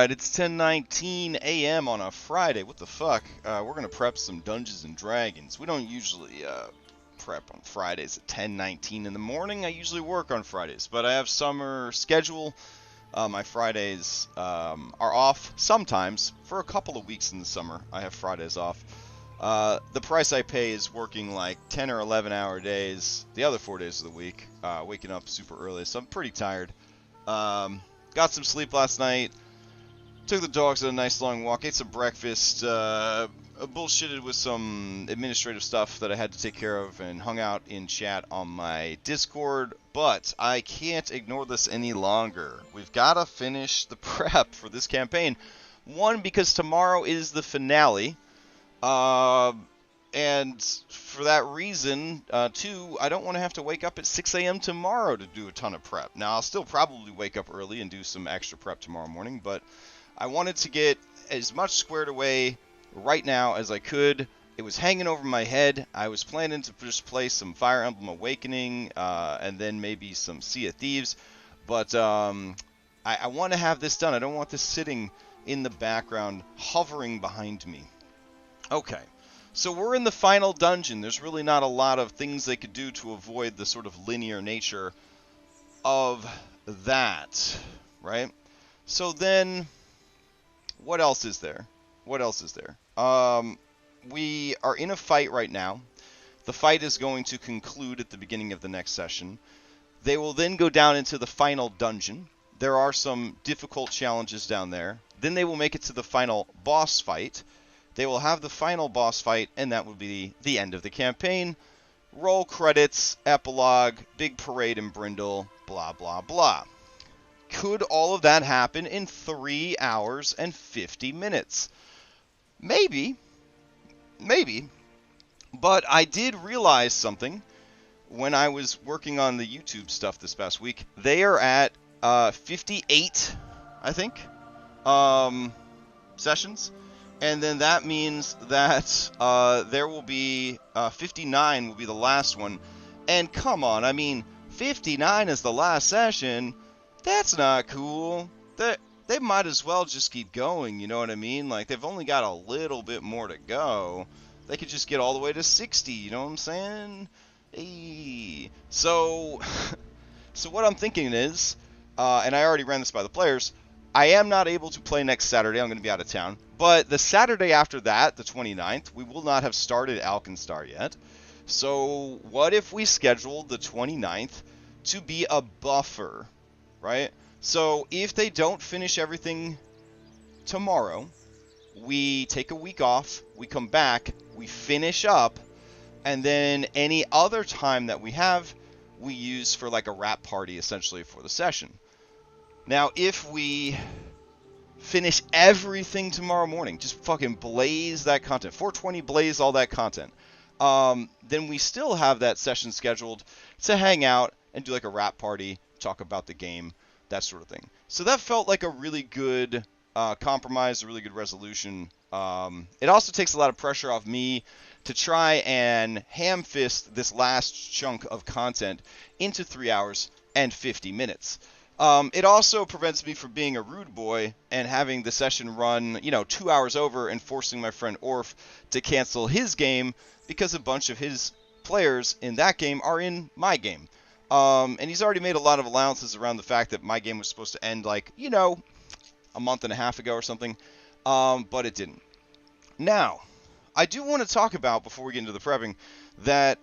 Alright, it's 10:19 a.m. on a Friday. What the fuck? We're gonna prep some Dungeons and Dragons. We don't usually prep on Fridays at 10:19 in the morning. I usually work on Fridays, but I have summer schedule. My Fridays are off sometimes. For a couple of weeks in the summer, I have Fridays off. The price I pay is working like 10 or 11-hour days the other 4 days of the week, waking up super early, so I'm pretty tired. Got some sleep last night. Took the dogs on a nice long walk, ate some breakfast, bullshitted with some administrative stuff that I had to take care of, and hung out in chat on my Discord. But I can't ignore this any longer. We've got to finish the prep for this campaign. One, because tomorrow is the finale. And for that reason, two, I don't want to have to wake up at 6 a.m. tomorrow to do a ton of prep. Now, I'll still probably wake up early and do some extra prep tomorrow morning, but I wanted to get as much squared away right now as I could. It was hanging over my head. I was planning to just play some Fire Emblem Awakening and then maybe some Sea of Thieves. But I want to have this done. I don't want this sitting in the background, hovering behind me. Okay, so we're in the final dungeon. There's really not a lot of things they could do to avoid the sort of linear nature of that, right? So then, what else is there? What else is there? We are in a fight right now. The fight is going to conclude at the beginning of the next session. They will then go down into the final dungeon. There are some difficult challenges down there. Then they will make it to the final boss fight. They will have the final boss fight, and that will be the end of the campaign. Roll credits, epilogue, big parade in Brindle, blah, blah, blah. Could all of that happen in 3 hours and 50 minutes? Maybe. Maybe. But I did realize something when I was working on the YouTube stuff this past week. They are at 58, I think, sessions. And then that means that there will be 59 will be the last one. And come on, I mean, 59 is the last session. That's not cool. They might as well just keep going, you know what I mean? Like, they've only got a little bit more to go. They could just get all the way to 60, you know what I'm saying? Hey. So what I'm thinking is, and I already ran this by the players, I am not able to play next Saturday. I'm going to be out of town. But the Saturday after that, the 29th, we will not have started Alkenstar yet. So what if we scheduled the 29th to be a buffer, right? So if they don't finish everything tomorrow, we take a week off, we come back, we finish up, and then any other time that we have, we use for like a wrap party essentially for the session. Now, if we finish everything tomorrow morning, just fucking blaze that content, 420 blaze all that content, then we still have that session scheduled to hang out and do like a wrap party, talk about the game, that sort of thing. So that felt like a really good compromise, a really good resolution. It also takes a lot of pressure off me to try and ham-fist this last chunk of content into 3 hours and 50 minutes. It also prevents me from being a rude boy and having the session run, 2 hours over and forcing my friend Orf to cancel his game because a bunch of his players in that game are in my game. And he's already made a lot of allowances around the fact that my game was supposed to end like, a month and a half ago or something, but it didn't. Now, I do want to talk about, before we get into the prepping, that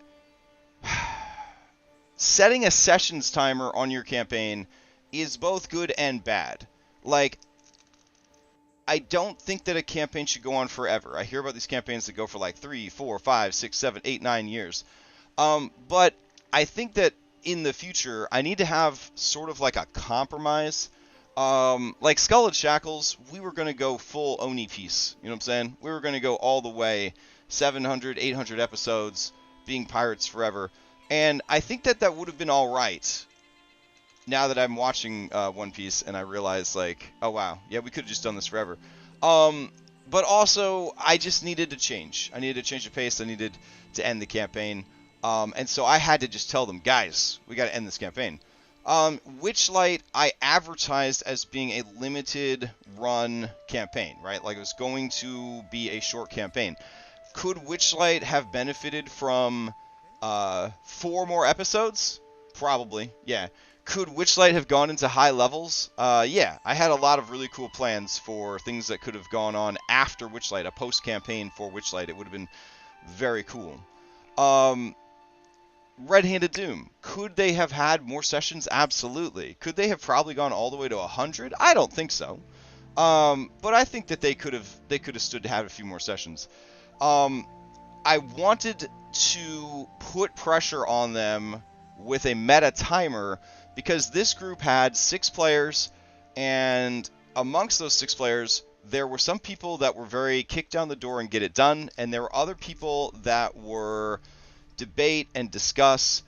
setting a sessions timer on your campaign is both good and bad. Like, I don't think that a campaign should go on forever. I hear about these campaigns that go for like 3, 4, 5, 6, 7, 8, 9 years. But I think that in the future, I need to have sort of like a compromise. Like Skull and Shackles, we were going to go full Oni piece. You know what I'm saying? We were going to go all the way, 700, 800 episodes, being pirates forever. And I think that that would have been all right. Now that I'm watching One Piece and I realize, like, oh wow, yeah, we could have just done this forever. But also, I just needed to change. I needed to change the pace. I needed to end the campaign. And so I had to just tell them, guys, we got to end this campaign. Witchlight I advertised as being a limited run campaign, right? Like it was going to be a short campaign. Could Witchlight have benefited from 4 more episodes? Probably, yeah. Could Witchlight have gone into high levels? Yeah. I had a lot of really cool plans for things that could have gone on after Witchlight, a post-campaign for Witchlight. It would have been very cool. Red-Handed Doom. Could they have had more sessions? Absolutely. Could they have probably gone all the way to 100? I don't think so. But I think that they could have stood to have a few more sessions. I wanted to put pressure on them with a meta timer because this group had 6 players, and amongst those 6 players, there were some people that were very kick down the door and get it done, and there were other people that were debate and discuss,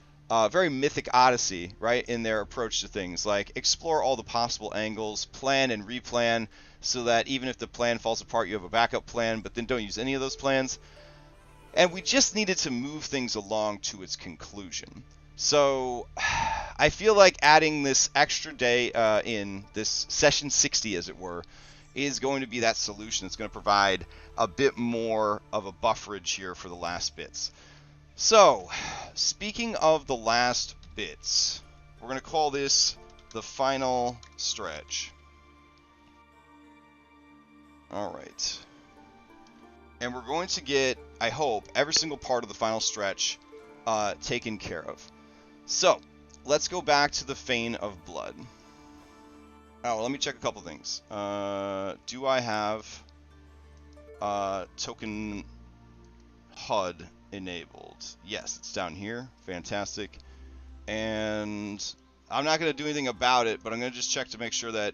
very Mythic Odyssey, right, in their approach to things, like explore all the possible angles, plan and replan, so that even if the plan falls apart, you have a backup plan, but then don't use any of those plans. And we just needed to move things along to its conclusion. So I feel like adding this extra day in, this session 60 as it were, is going to be that solution. It's going to provide a bit more of a bufferage here for the last bits. So, speaking of the last bits, we're going to call this the final stretch. Alright. And we're going to get, I hope, every single part of the final stretch taken care of. So, let's go back to the Fane of Blood. Oh, let me check a couple things. Do I have token HUD enabled? Yes, it's down here. Fantastic. And I'm not going to do anything about it, but I'm going to just check to make sure that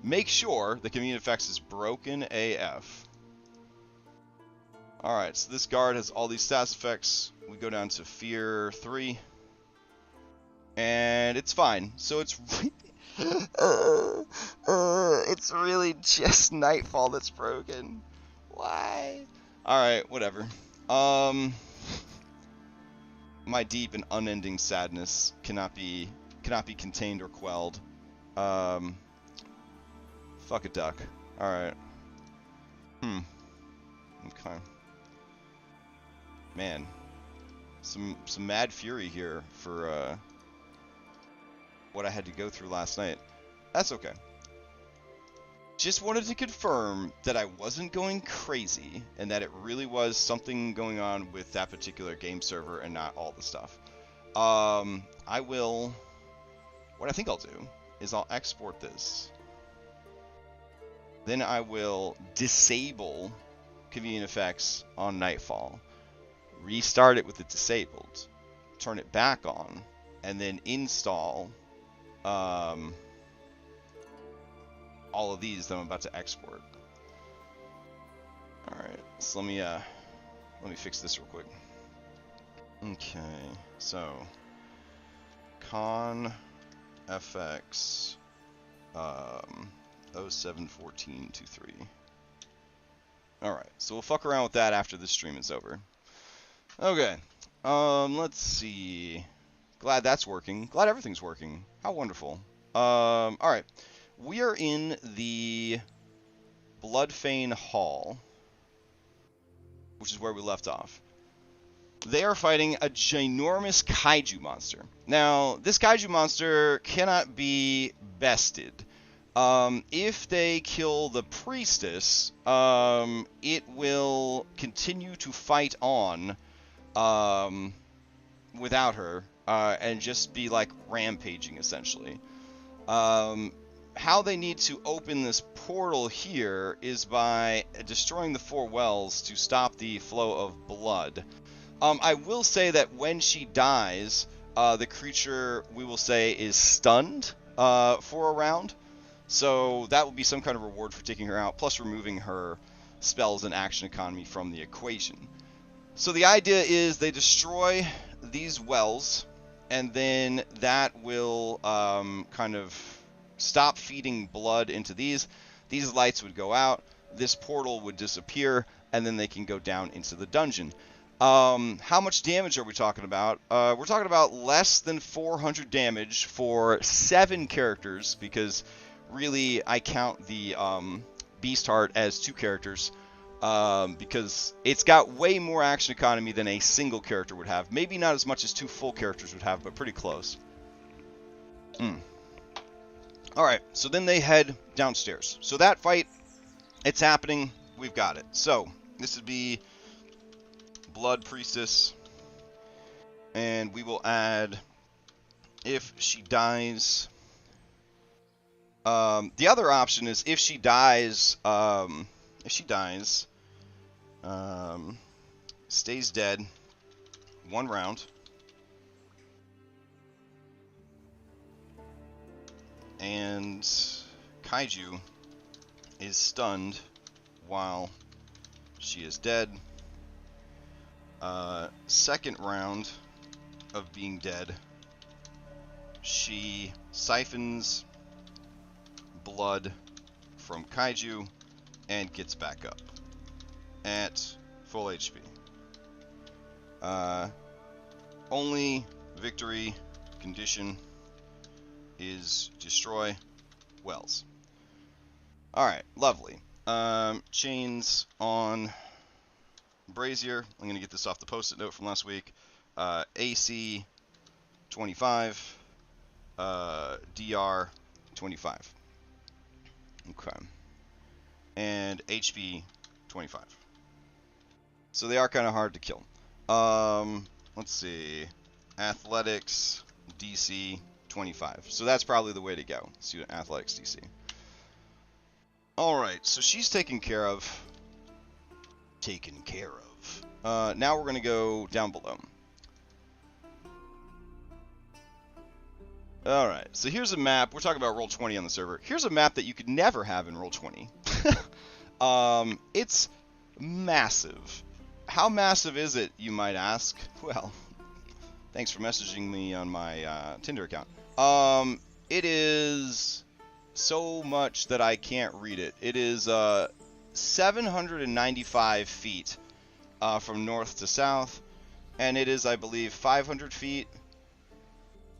make sure the convenient effects is broken AF. Alright, so this guard has all these stats effects. We go down to Fear 3. And it's fine. So it's it's really just Nightfall that's broken. Why? Alright, whatever. My deep and unending sadness cannot be contained or quelled. Fuck a duck. Alright. Okay. Man. Some mad fury here for what I had to go through last night. That's okay. Just wanted to confirm that I wasn't going crazy and that it really was something going on with that particular game server and not all the stuff. I will... What I think I'll do is I'll export this. Then I will disable convenient effects on Nightfall. Restart it with it disabled. Turn it back on. And then install... all of these that I'm about to export. Alright, so let me fix this real quick. Okay, so con fx 071423. Alright, so we'll fuck around with that after this stream is over. Okay, let's see. Glad that's working. Glad everything's working. How wonderful. Alright. We are in the Bloodfane Hall, which is where we left off. They are fighting a ginormous kaiju monster. Now, this kaiju monster cannot be bested. If they kill the priestess, it will continue to fight on without her, and just be like rampaging, essentially. How they need to open this portal here is by destroying the 4 wells to stop the flow of blood. I will say that when she dies, the creature, we will say, is stunned for a round. So that will be some kind of reward for taking her out, plus removing her spells and action economy from the equation. So the idea is they destroy these wells, and then that will kind of stop feeding blood into these. These lights would go out, this portal would disappear, and then they can go down into the dungeon. How much damage are we talking about? We're talking about less than 400 damage for 7 characters, because really I count the Beast Heart as 2 characters, because it's got way more action economy than a single character would have. Maybe not as much as 2 full characters would have, but pretty close. Alright, so then they head downstairs. So that fight, it's happening. We've got it. So, this would be Blood Priestess, and we will add, if she dies, the other option is if she dies, stays dead 1 round, and Kaiju is stunned while she is dead. Second round of being dead, she siphons blood from Kaiju and gets back up at full HP. Only victory condition is destroy wells. Alright, lovely. Chains on Brazier. I'm going to get this off the post-it note from last week. AC 25, DR 25. Okay. And HP 25. So they are kind of hard to kill. Let's see. Athletics DC 25. So that's probably the way to go. Student Athletics DC. Alright, so she's taken care of. Now we're going to go down below. Alright, so here's a map. We're talking about Roll20 on the server. Here's a map that you could never have in Roll20. It's massive. How massive is it, you might ask? Well, thanks for messaging me on my Tinder account. It is so much that I can't read it. It is 795 feet from north to south, and it is, I believe, 500 feet,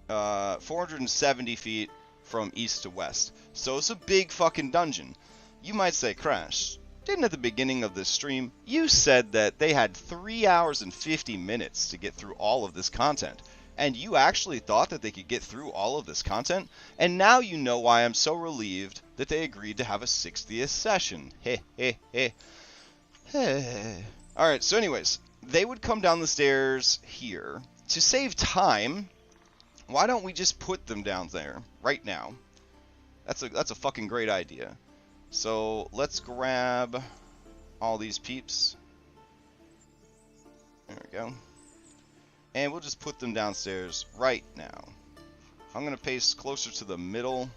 470 feet from east to west. So it's a big fucking dungeon. You might say, Crash, didn't at the beginning of this stream, you said that they had 3 hours and 50 minutes to get through all of this content. And you actually thought that they could get through all of this content? And now you know why I'm so relieved that they agreed to have a 60th session. Heh heh heh. Alright, so anyways, they would come down the stairs here. To save time, why don't we just put them down there right now? That's a fucking great idea. So let's grab all these peeps. There we go. And we'll just put them downstairs right now. I'm going to paste closer to the middle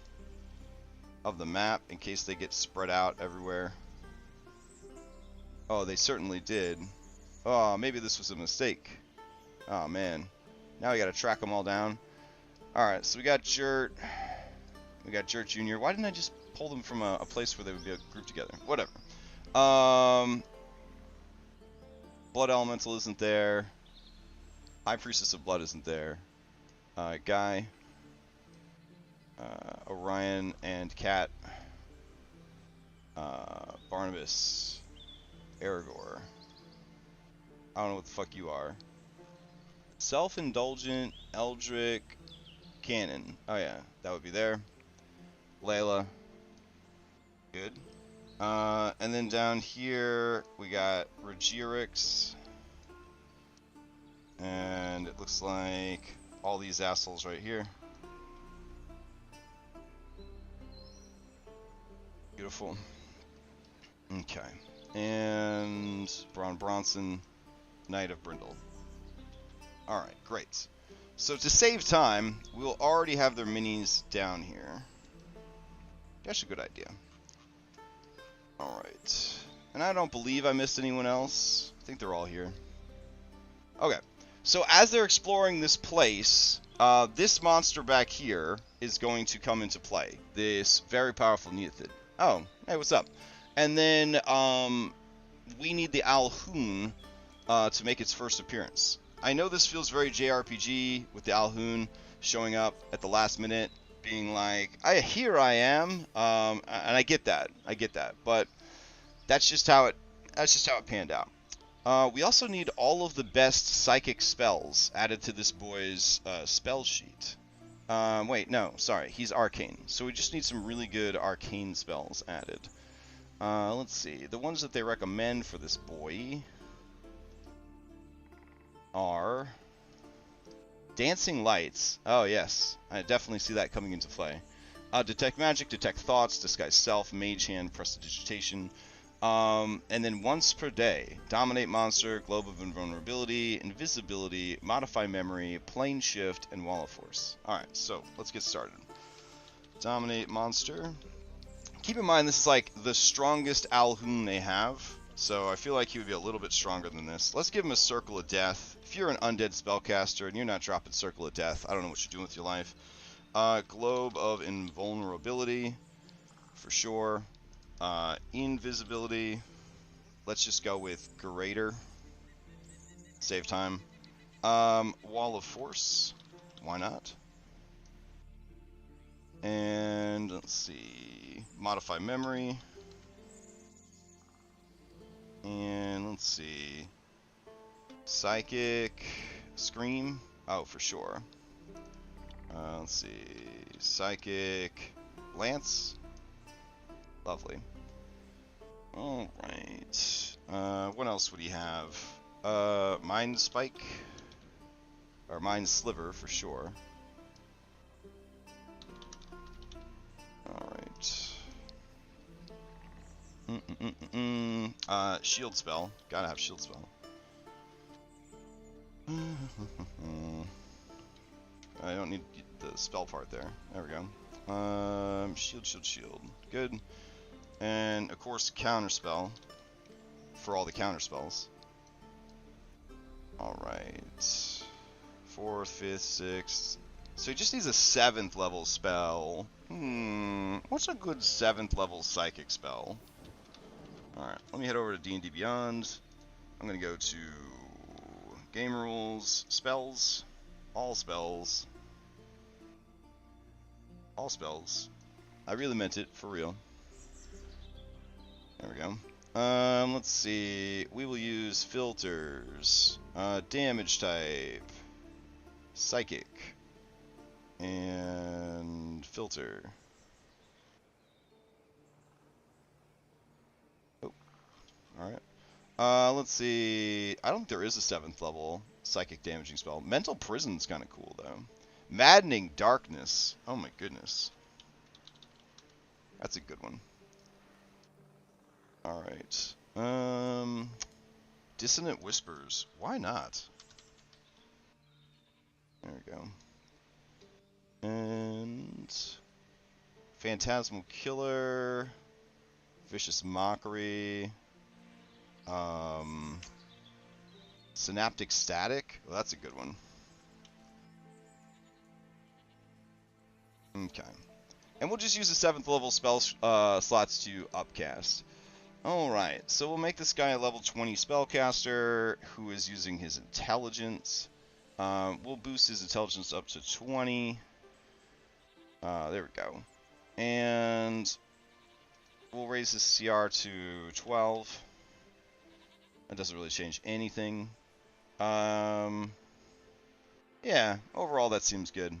of the map in case they get spread out everywhere. Oh, they certainly did. Oh, maybe this was a mistake. Oh, man. Now we got to track them all down. Alright, so we got Jert. We got Jert Jr. Why didn't I just pull them from a place where they would be grouped together? Whatever. Blood Elemental isn't there. High Priestess of Blood isn't there. Guy. Orion and Cat. Barnabas. Aragorn. I don't know what the fuck you are. Self-Indulgent, Eldrick, Cannon. Oh yeah, that would be there. Layla. Good. And then down here, we got Regirix. And it looks like all these assholes right here. Beautiful. Okay. And Braun Bronson, Knight of Brindle. Alright, great. So to save time, we'll already have their minis down here. That's a good idea. Alright. And I don't believe I missed anyone else. I think they're all here. Okay. So as they're exploring this place, this monster back here is going to come into play. This very powerful Neothid. Oh, hey, what's up? And then we need the Alhoun to make its first appearance. I know this feels very JRPG with the Alhoun showing up at the last minute, being like, here I am," and I get that, but that's just how it panned out. We also need all of the best psychic spells added to this boy's spell sheet. Wait, no, sorry, he's arcane, so we just need some really good arcane spells added. Let's see, the ones that they recommend for this boy are Dancing Lights. Oh yes, I definitely see that coming into play. Detect Magic, Detect Thoughts, Disguise Self, Mage Hand, Prestidigitation. And then once per day, Dominate Monster, Globe of Invulnerability, Invisibility, Modify Memory, Plane Shift, and Wall of Force. Alright, so let's get started. Dominate Monster. Keep in mind, this is like the strongest Alhoun they have, so I feel like he would be a little bit stronger than this. Let's give him a Circle of Death. If you're an undead spellcaster and you're not dropping Circle of Death, I don't know what you're doing with your life. Globe of Invulnerability, for sure. Invisibility. Let's just go with Greater. Save time. Wall of Force. Why not? And let's see. Modify Memory. And let's see. Psychic. Scream. Oh, for sure. Let's see. Psychic. Lance. Lovely. Alright. What else would he have? Mind Spike. Or Mind Sliver, for sure. Alright. Shield Spell. Gotta have Shield Spell. I don't need the spell part there. There we go. Shield. Good. And, of course, Counter Spell. For all the counter spells. Alright. 4th, 5th, 6th. So he just needs a 7th level spell. What's a good 7th level psychic spell? Alright, let me head over to D&D Beyond. I'm going to go to Game Rules, Spells, All Spells. All Spells. I really meant it, for real. There we go. Let's see. We will use filters. Damage type. Psychic. And filter. Oh. Alright. Let's see. I don't think there is a 7th level psychic damaging spell. Mental Prison's kind of cool, though. Maddening Darkness. Oh my goodness. That's a good one. Alright. Dissonant Whispers. Why not? There we go. And Phantasmal Killer. Vicious Mockery. Synaptic Static. Well, that's a good one. Okay. And we'll just use the 7th level spell slots to upcast. Alright, so we'll make this guy a level 20 spellcaster who is using his intelligence. We'll boost his intelligence up to 20. There we go. And we'll raise his CR to 12. That doesn't really change anything. Yeah, overall that seems good.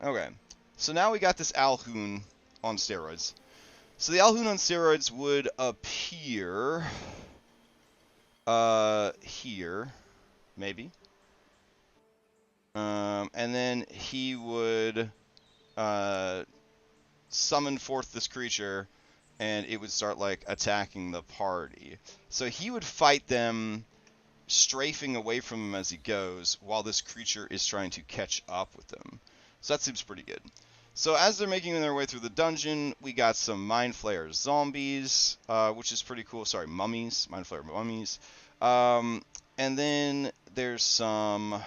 Okay, so now we got this Alhoun on steroids. So the Alhoun on steroids would appear here, maybe. And then he would summon forth this creature, and it would start like attacking the party. So he would fight them, strafing away from him as he goes, while this creature is trying to catch up with them. So that seems pretty good. So as they're making their way through the dungeon, we got some Mind Flayer zombies, which is pretty cool. Sorry, mummies. Mind Flayer mummies. And then there's some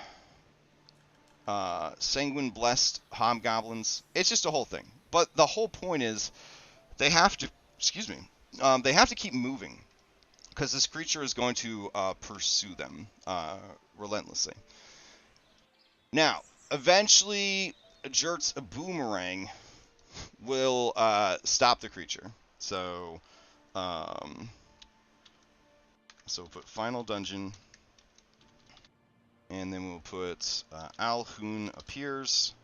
Sanguine Blessed Hobgoblins. It's just a whole thing. But the whole point is they have to, they have to keep moving. because this creature is going to pursue them relentlessly. Now, eventually, Jert's Boomerang will stop the creature. So, so we'll put Final Dungeon, and then we'll put Alhoon appears,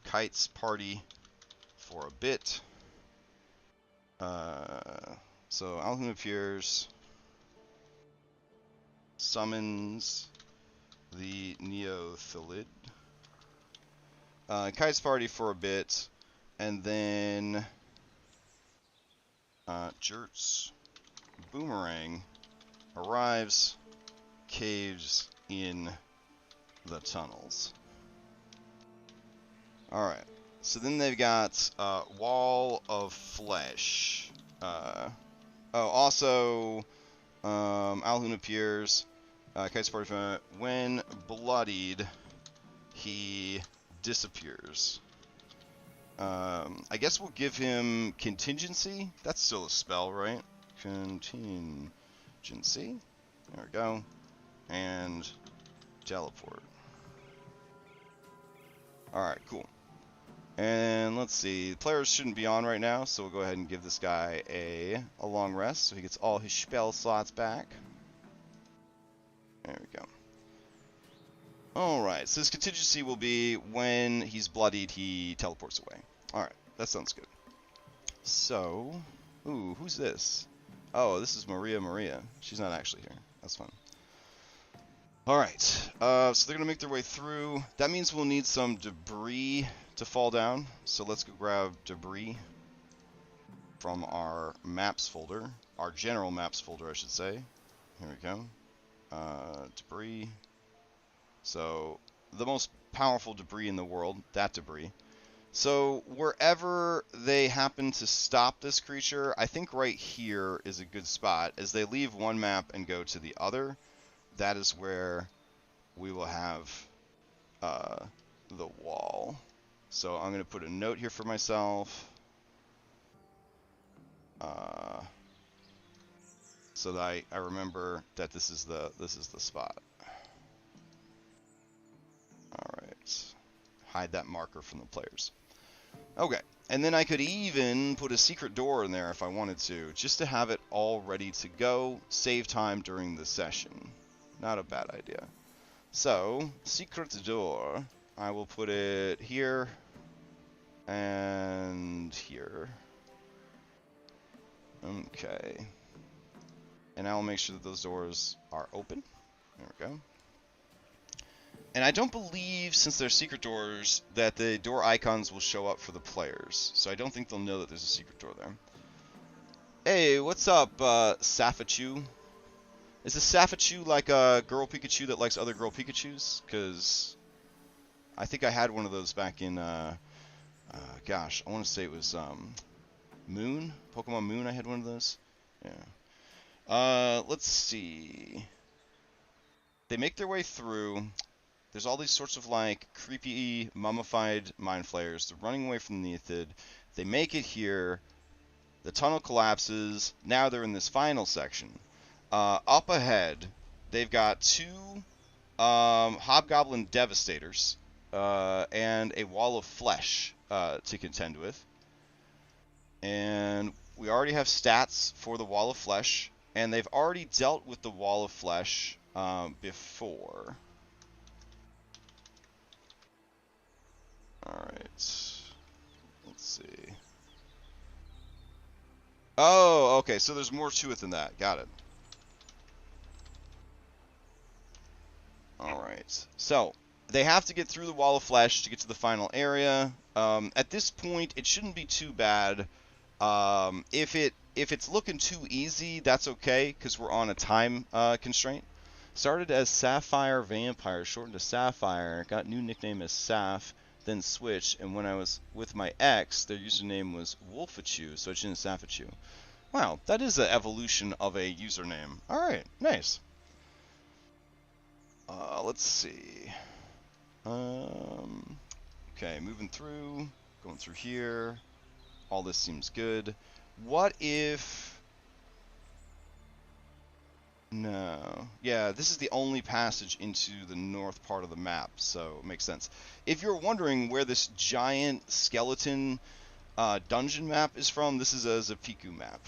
Kite's party for a bit. So Alhoon appears, summons the Neothelid, Kite's party for a bit, and then Jert's Boomerang arrives, caves in the tunnels. Alright, so then they've got Wall of Flesh. Also, Alhoon appears, Kite's party from when bloodied, he disappears. I guess we'll give him contingency. That's still a spell, right? Contingency. There we go. And teleport. Alright, cool. And let's see. The players shouldn't be on right now, so we'll go ahead and give this guy a long rest so he gets all his spell slots back. There we go. Alright, so his contingency will be when he's bloodied, he teleports away. Alright, that sounds good. So, ooh, who's this? Oh, this is Maria. She's not actually here. That's fun. Alright, so they're going to make their way through. That means we'll need some debris to fall down. So let's go grab debris from our maps folder. Our general maps folder, I should say. Here we go. Debris. So, the most powerful debris in the world, that debris. So, wherever they happen to stop this creature, I think right here is a good spot. As they leave one map and go to the other, that is where we will have the wall. So, I'm going to put a note here for myself. So that I remember that this is the spot. Alright. Hide that marker from the players. Okay. And then I could even put a secret door in there if I wanted to, just to have it all ready to go, save time during the session. Not a bad idea. So, secret door. I will put it here and here. Okay. And I'll make sure that those doors are open. There we go. And I don't believe, since they're secret doors, that the door icons will show up for the players. So I don't think they'll know that there's a secret door there. Hey, what's up, Safachu? Is a Safachu like a girl Pikachu that likes other girl Pikachus? Because I think I had one of those back in, gosh, I want to say it was Moon? Pokemon Moon, I had one of those. Yeah. Let's see. They make their way through. There's all these sorts of, like, creepy, mummified mind flayers. They're running away from the Neothid. They make it here. The tunnel collapses. Now they're in this final section. Up ahead, they've got two Hobgoblin Devastators and a Wall of Flesh to contend with. And we already have stats for the Wall of Flesh. And they've already dealt with the Wall of Flesh before. Alright. Let's see. Oh, okay, so there's more to it than that. Got it. Alright. So, they have to get through the Wall of Flesh to get to the final area. At this point, it shouldn't be too bad. If it's looking too easy, that's okay, because we're on a time constraint. Started as Sapphire Vampire, shortened to Sapphire, got new nickname as Saf, then switched, and when I was with my ex, their username was Wolfachu, so I changed to Safachu. Wow, that is an evolution of a username. Alright, nice. Let's see. Okay, moving through, going through here. All this seems good. What if No. Yeah, this is the only passage into the north part of the map, so it makes sense. If you're wondering where this giant skeleton dungeon map is from, this is a Zapiku map.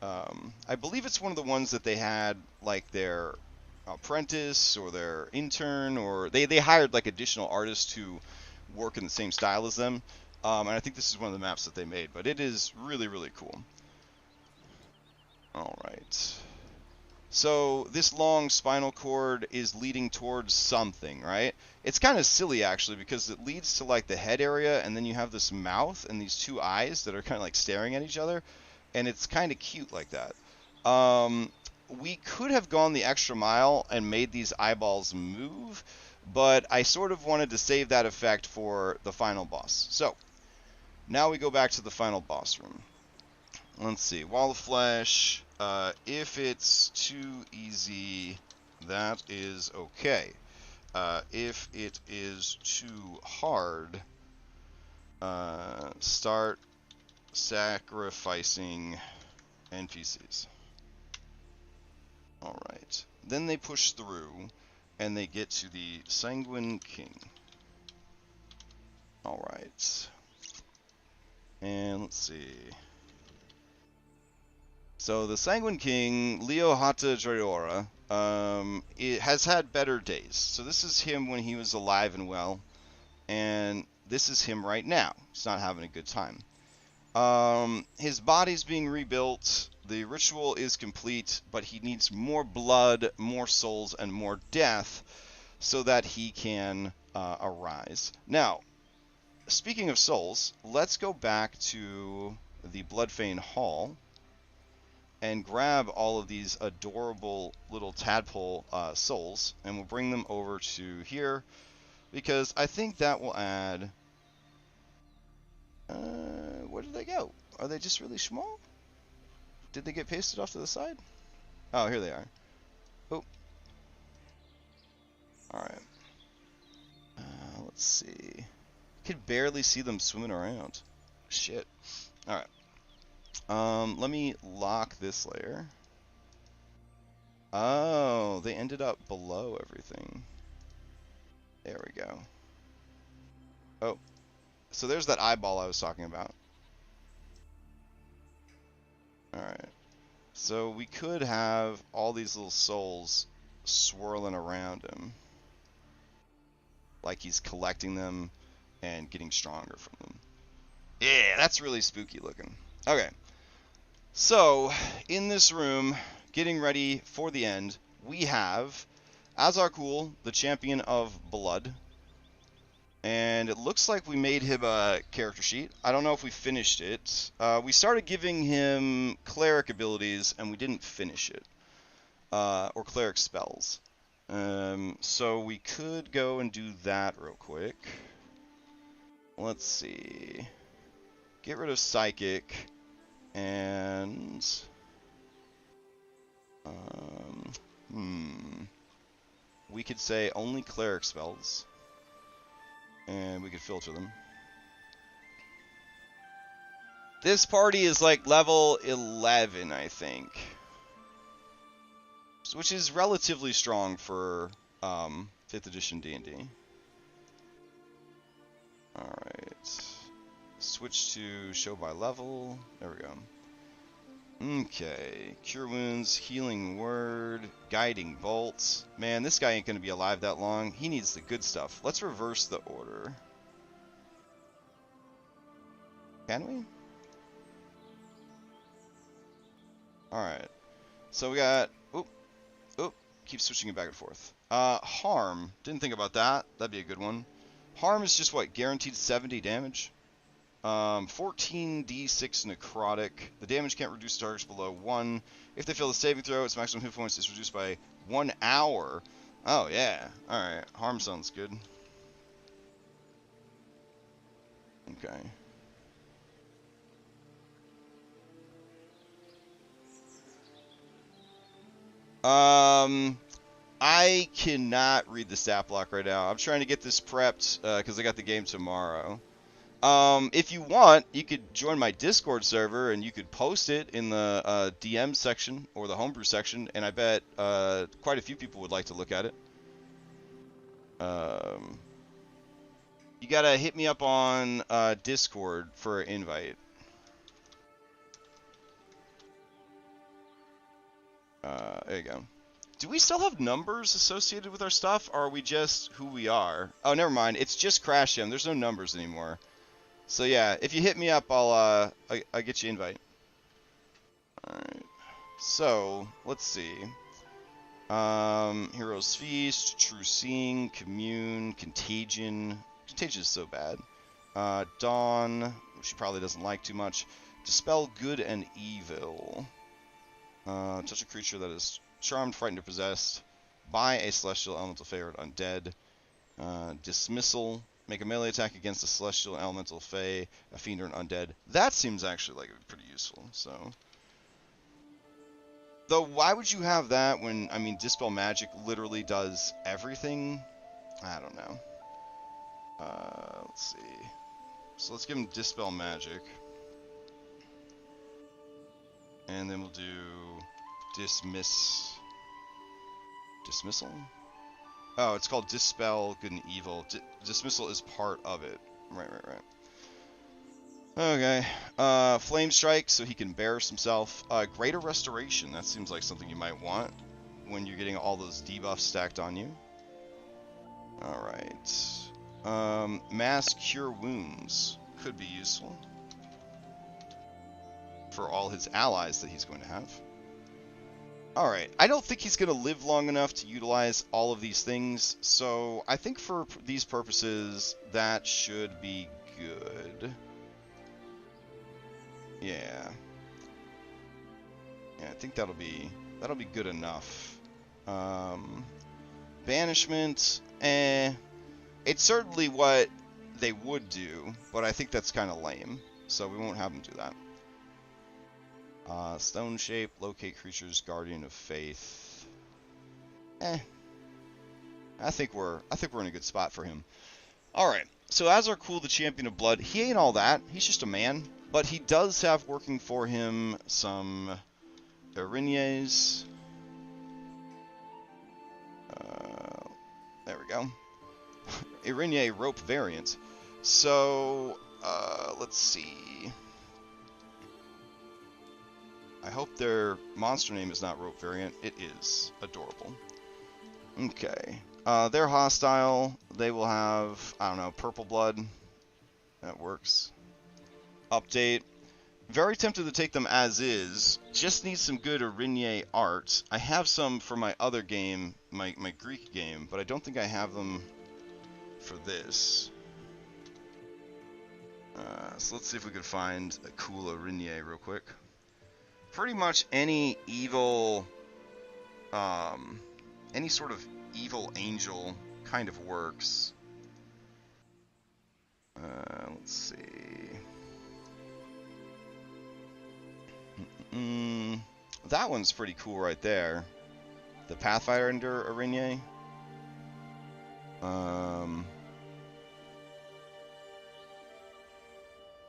I believe it's one of the ones that they had, like, their apprentice or their intern, or they hired, like, additional artists to work in the same style as them. And I think this is one of the maps that they made, but it is really, really cool. All right. So this long spinal cord is leading towards something, right? It's kind of silly actually because it leads to like the head area, and then you have this mouth and these two eyes that are kind of like staring at each other, and it's kind of cute like that. Um, we could have gone the extra mile and made these eyeballs move, but I sort of wanted to save that effect for the final boss. So now we go back to the final boss room. Let's see, Wall of Flesh. If it's too easy, that is okay. If it is too hard, start sacrificing NPCs. Alright. Then they push through, and they get to the Sanguine King. Alright. And let's see. So the Sanguine King, Leo Hata Drayora, it has had better days. So this is him when he was alive and well, and this is him right now. He's not having a good time. His body's being rebuilt, the ritual is complete, but he needs more blood, more souls, and more death so that he can arise. Now, speaking of souls, let's go back to the Bloodfane Hall and grab all of these adorable little tadpole souls, and we'll bring them over to here, because I think that will add... where did they go? Are they just really small? Did they get pasted off to the side? Oh, here they are. Oh. Alright. Let's see. I could barely see them swimming around. Shit. Alright. Let me lock this layer. Oh, they ended up below everything. There we go. Oh, so there's that eyeball I was talking about. Alright. So we could have all these little souls swirling around him. Like he's collecting them and getting stronger from them. Yeah, that's really spooky looking. Okay. So, in this room, getting ready for the end, we have Azarkul, the champion of blood. And it looks like we made him a character sheet. I don't know if we finished it. We started giving him cleric abilities, and we didn't finish it. Or cleric spells. So we could go and do that real quick. Let's see. Get rid of psychic. And we could say only cleric spells, and we could filter them. This party is like level 11, I think, which is relatively strong for 5th edition D&D. Alright. Switch to show by level. There we go. Okay. Cure wounds, healing word, guiding bolt. Man, this guy ain't gonna be alive that long. He needs the good stuff. Let's reverse the order. Can we? Alright. So we got... Oop. Oop. Keep switching it back and forth. Harm. Didn't think about that. That'd be a good one. Harm is just what? Guaranteed 70 damage? 14d6 necrotic. The damage can't reduce targets below 1. If they fail the saving throw, its maximum hit points is reduced by 1 hour. Oh, yeah. Alright. Harm sounds good. Okay. I cannot read the stat block right now. I'm trying to get this prepped, because I got the game tomorrow. If you want, you could join my Discord server and you could post it in the DM section or the homebrew section, and I bet quite a few people would like to look at it. You gotta hit me up on Discord for an invite. There you go. Do we still have numbers associated with our stuff, or are we just who we are? Oh, never mind. It's just Crash Jam. There's no numbers anymore. So yeah, if you hit me up, I'll get you an invite. Alright. So, let's see. Hero's Feast, True Seeing, Commune, Contagion. Contagion is so bad. Dawn, which she probably doesn't like too much. Dispel Good and Evil. Touch a creature that is charmed, frightened, or possessed by a celestial, elemental, fey, or undead. Dismissal. Make a melee attack against a celestial, elemental, fey, a fiend, or an undead. That seems actually like pretty useful. So, though, why would you have that when, I mean, Dispel Magic literally does everything? I don't know. Let's see. So let's give him Dispel Magic. And then we'll do Dismissal? Oh, it's called Dispel Good and Evil. Dismissal is part of it. Right. Okay. Flame Strike, so he can embarrass himself. Greater Restoration, that seems like something you might want when you're getting all those debuffs stacked on you. Alright. Mass Cure Wounds could be useful for all his allies that he's going to have. Alright, I don't think he's going to live long enough to utilize all of these things, so I think for these purposes, that should be good. Yeah. Yeah, I think that'll be good enough. Banishment, it's certainly what they would do, but I think that's kind of lame, so we won't have them do that. Stone Shape, Locate Creatures, Guardian of Faith. I think we're in a good spot for him. Alright, so as our Cool the Champion of Blood, he ain't all that. He's just a man. But he does have working for him some Erinnyes. There we go. Erinnyes Rope variant. So, let's see. I hope their monster name is not Rope variant. It is. Adorable. Okay. They're hostile. They will have, I don't know, purple blood. That works. Update. Very tempted to take them as is. Just need some good Erinnyes art. I have some for my other game, my Greek game, but I don't think I have them for this. So let's see if we can find a cool Erinnyes real quick. Pretty much any evil, any sort of evil angel kind of works. Let's see. That one's pretty cool right there. The Pathfinder Erinnyes.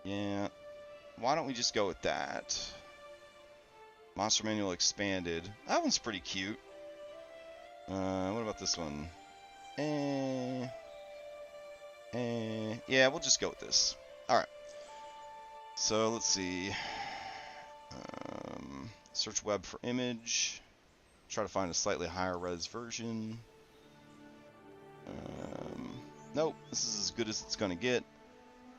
Yeah. Why don't we just go with that? Monster Manual Expanded. That one's pretty cute. What about this one? Yeah, we'll just go with this. Alright. So, let's see. Search web for image. Try to find a slightly higher res version. Nope, this is as good as it's gonna get.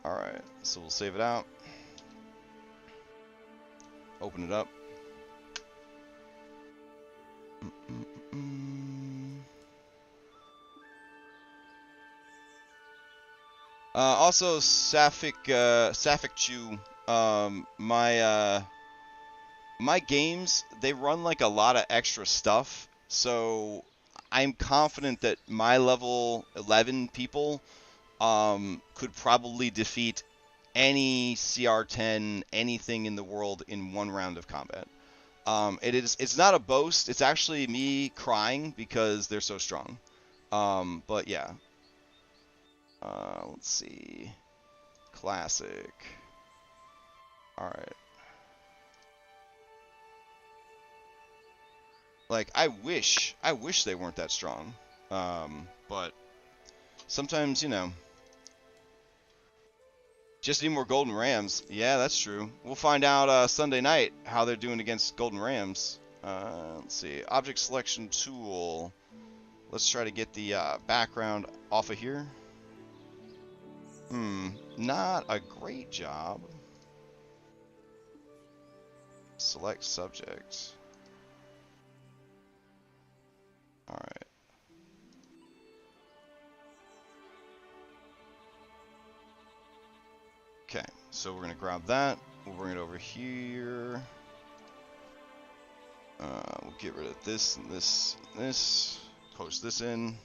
Alright, so we'll save it out. Open it up. Also, Sapphic Chew, my games, they run like a lot of extra stuff, so I'm confident that my level 11 people could probably defeat any CR10, anything in the world in one round of combat. It's not a boast, it's actually me crying because they're so strong. But yeah. Let's see. Classic. Alright. Like, I wish they weren't that strong. But sometimes, you know, just need more Golden Rams. Yeah, that's true. We'll find out Sunday night how they're doing against Golden Rams. Let's see. Object selection tool. Let's try to get the background off of here. Not a great job. Select subject. Alright. Okay, so we're going to grab that. We'll bring it over here. We'll get rid of this and this and this. Post this in.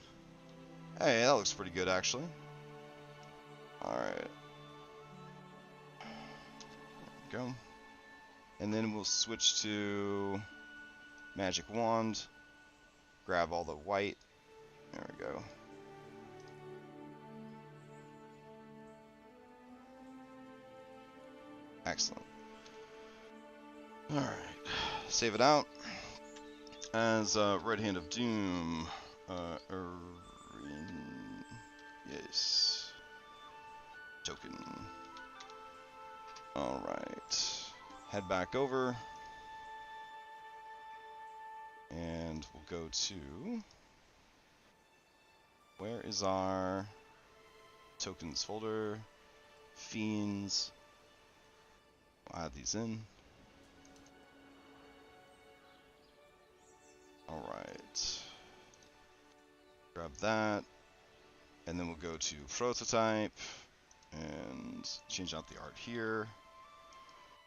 Hey, that looks pretty good, actually. Alright. There we go. And then we'll switch to Magic Wand. Grab all the white. There we go. Excellent. Alright. Save it out. As Red Hand of Doom. Yes. Token. Alright. Head back over. And we'll go to... Where is our tokens folder? Fiends. I'll add these in. Alright. Grab that. And then we'll go to prototype. And change out the art here.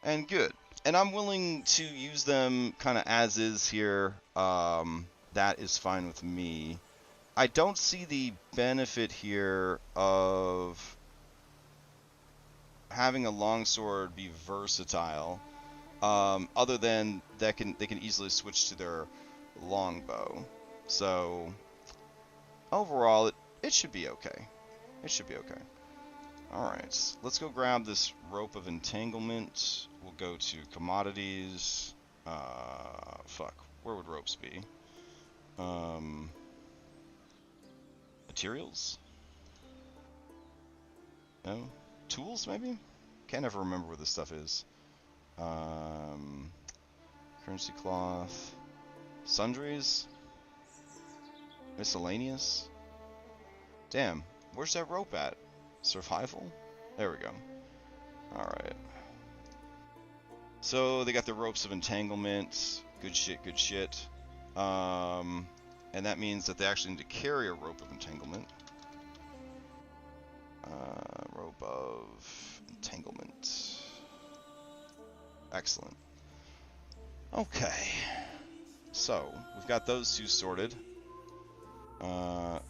And good. And I'm willing to use them kind of as is here. That is fine with me. I don't see the benefit here of having a longsword be versatile. Other than they can easily switch to their longbow. So overall, it should be okay. It should be okay. Alright, let's go grab this rope of entanglement. We'll go to commodities. Fuck, where would ropes be? Materials? No? Tools, maybe? Can't ever remember where this stuff is. Currency cloth. Sundries? Miscellaneous? Damn, where's that rope at? Survival? There we go. Alright. So, they got the ropes of entanglement. Good shit, good shit. And that means that they actually need to carry a rope of entanglement. Rope of entanglement. Excellent. Okay. So, we've got those two sorted.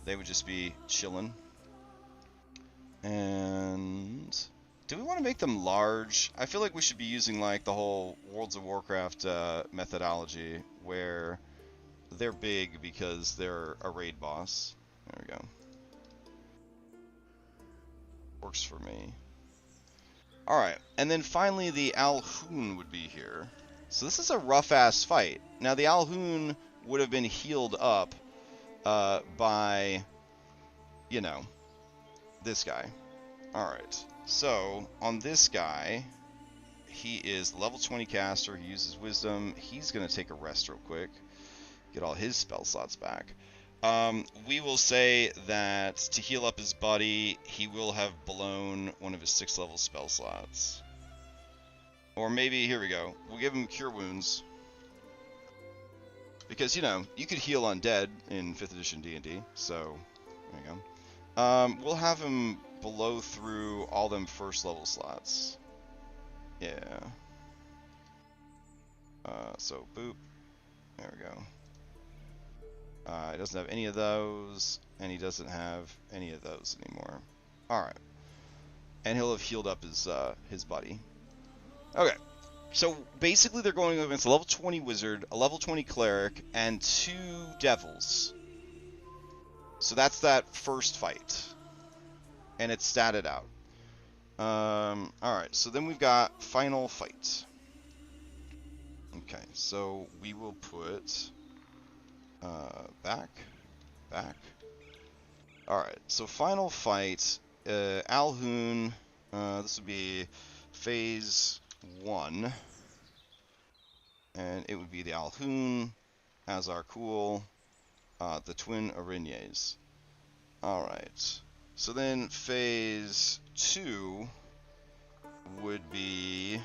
They would just be chillin'. And do we want to make them large? I feel like we should be using like the whole Worlds of Warcraft methodology where they're big because they're a raid boss. There we go. Works for me. Alright, and then finally the Alhoun would be here. So this is a rough-ass fight. Now the Alhoun would have been healed up by, you know, this guy. Alright, so on this guy, he is level 20 caster, he uses wisdom, he's going to take a rest real quick, get all his spell slots back. We will say that to heal up his buddy, he will have blown one of his 6th level spell slots. Or maybe, here we go, we'll give him Cure Wounds. Because, you know, you could heal undead in 5th edition D&D, so there you go. We'll have him blow through all them 1st level slots. Yeah. So, boop. There we go. He doesn't have any of those, and he doesn't have any of those anymore. Alright. And he'll have healed up his buddy. Okay. So, basically they're going against a level 20 wizard, a level 20 cleric, and 2 devils. So that's that first fight. And it's statted out. Alright, so then we've got final fight. Okay, so we will put back. Alright, so final fight, Alhoon, this would be phase 1, and it would be the Alhoon, Azarkul, the twin Arinyes. Alright, so then phase 2 would be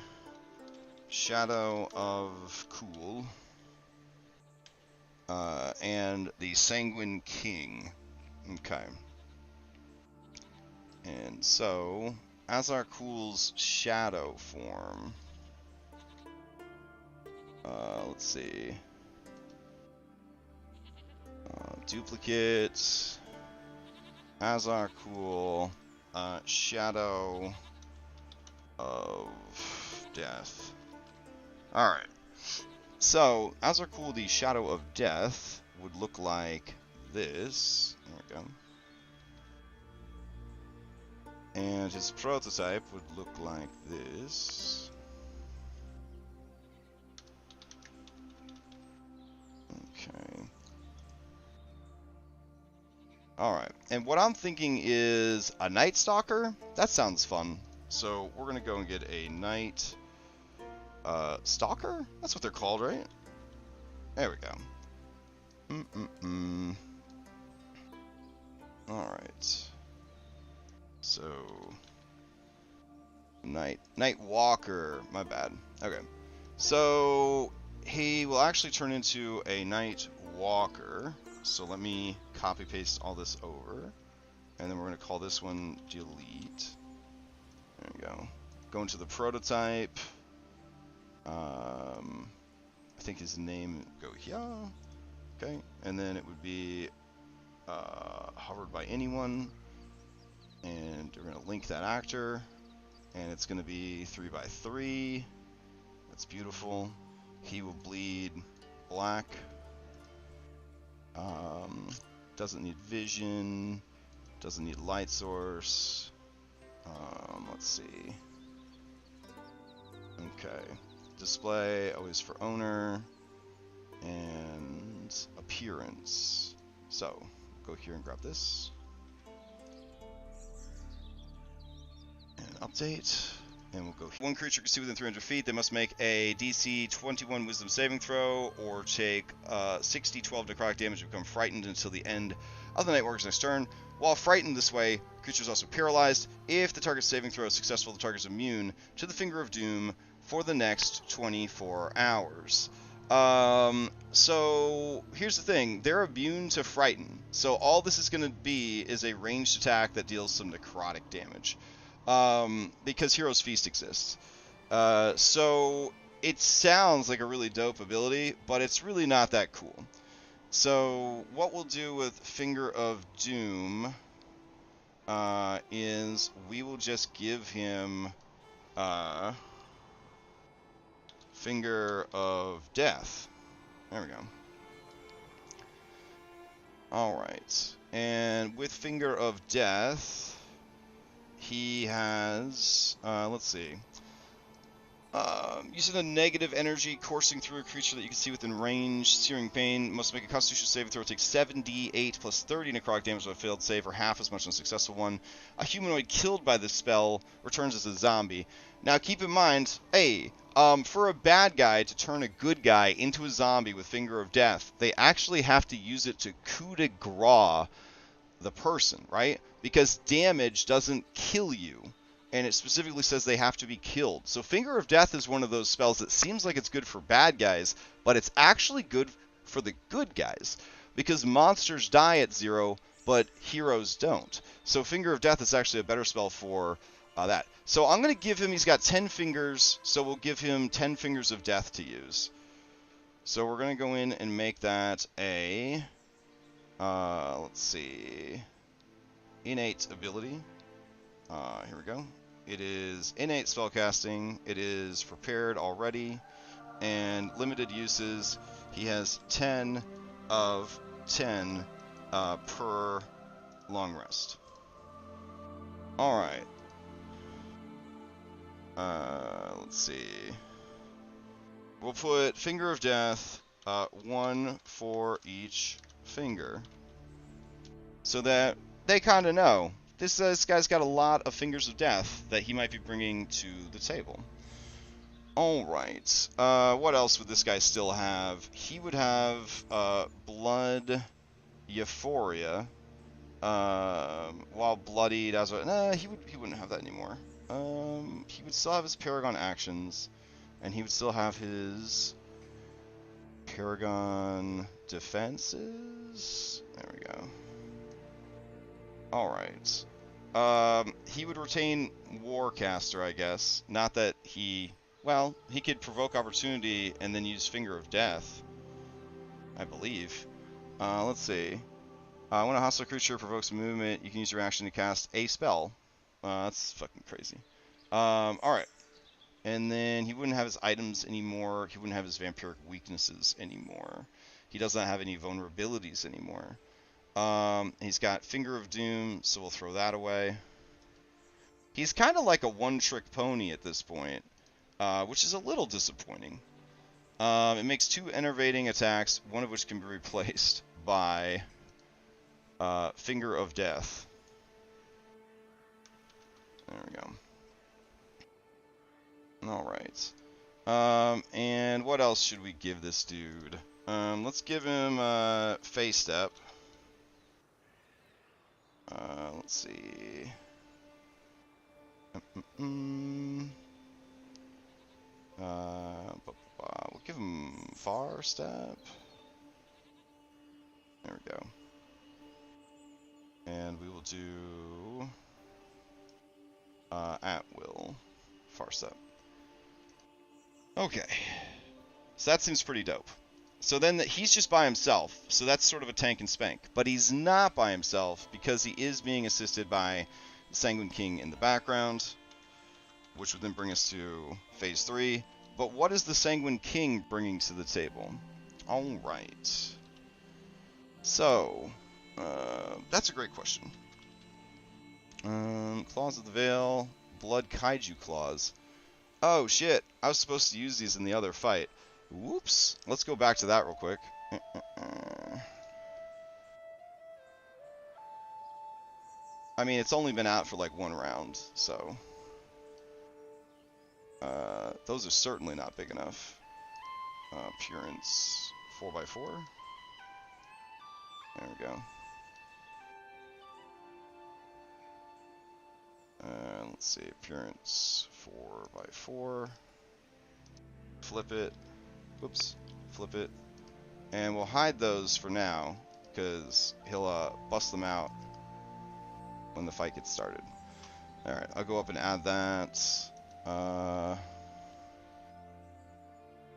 Shadow of Cool, and the Sanguine King. Okay. And so, Azarkul's shadow form. Let's see. Duplicate. Azarkul. Shadow of Death. Alright. So, Azarkul, the Shadow of Death, would look like this. There we go. And his prototype would look like this. Okay. Alright. And what I'm thinking is a Night Stalker. That sounds fun. So we're going to go and get a Night Stalker? That's what they're called, right? There we go. Alright. So, Night Walker, my bad. Okay, so he will actually turn into a Night Walker. So let me copy paste all this over, and then we're going to call this one delete. There we go. Go into the prototype. I think his name go here. Okay, and then it would be hovered by anyone. And we're going to link that actor, and it's going to be 3x3. That's beautiful. He will bleed black. Doesn't need vision. Doesn't need light source. Let's see. Okay. Display, always for owner. And appearance. So, go here and grab this. Update, and we'll go. One creature can see within 300 feet. They must make a DC 21 Wisdom saving throw, or take 60-12 necrotic damage and become frightened until the end of the Nightwalker's next turn. While frightened this way, the creature is also paralyzed. If the target's saving throw is successful, the target is immune to the Finger of Doom for the next 24 hours. So here's the thing, they're immune to frighten. So all this is going to be is a ranged attack that deals some necrotic damage. Because Hero's Feast exists. So it sounds like a really dope ability, but it's really not that cool. So what we'll do with Finger of Doom is we will just give him Finger of Death. There we go. Alright. And with Finger of Death, he has, let's see, using a negative energy coursing through a creature that you can see within range, Searing Pain, must make a Constitution saving throw, take 7d8 plus 30 necrotic damage on a failed save, or half as much on a successful one. A humanoid killed by this spell returns as a zombie. Now keep in mind, hey, for a bad guy to turn a good guy into a zombie with Finger of Death, they actually have to use it to coup de grace the person, right? Because damage doesn't kill you, and it specifically says they have to be killed. So Finger of Death is one of those spells that seems like it's good for bad guys, but it's actually good for the good guys, because monsters die at 0, but heroes don't. So Finger of Death is actually a better spell for that. So I'm going to give him, he's got 10 fingers, so we'll give him 10 Fingers of Death to use. So we're going to go in and make that a... let's see, innate ability. Here we go. It is innate spellcasting. It is prepared already, and limited uses. He has 10 of 10 per long rest. All right. Let's see. We'll put Finger of Death, 1 for each finger, so that they kind of know. This guy's got a lot of Fingers of Death that he might be bringing to the table. Alright, what else would this guy still have? He would have Blood Euphoria, while bloodied as a... Nah, he wouldn't have that anymore. He would still have his Paragon actions, and he would still have his Paragon defenses. There we go. Alright. He would retain Warcaster, I guess. Not that he... Well, he could provoke opportunity and then use Finger of Death, I believe. Let's see. When a hostile creature provokes movement, you can use your action to cast a spell. That's fucking crazy. Alright. And then he wouldn't have his items anymore. He wouldn't have his vampiric weaknesses anymore. He does not have any vulnerabilities anymore. He's got Finger of Doom, so we'll throw that away. He's kind of like a one-trick pony at this point, which is a little disappointing. It makes 2 enervating attacks, one of which can be replaced by Finger of Death. There we go. Alright. And what else should we give this dude? Let's give him Phase Step. Let's see. We'll give him Far Step. There we go. And we will do At Will Far Step. Okay. So that seems pretty dope. So then he's just by himself, so that's sort of a tank and spank. But he's not by himself because he is being assisted by the Sanguine King in the background, which would then bring us to Phase 3. But what is the Sanguine King bringing to the table? Alright. So, that's a great question. Claws of the Veil, Blood Kaiju Claws. Oh shit, I was supposed to use these in the other fight. Whoops. Let's go back to that real quick. I mean, it's only been out for like 1 round, so... those are certainly not big enough. Appearance 4x4. There we go. Let's see, appearance 4x4. Flip it. Whoops. Flip it. And we'll hide those for now, because he'll bust them out when the fight gets started. Alright, I'll go up and add that.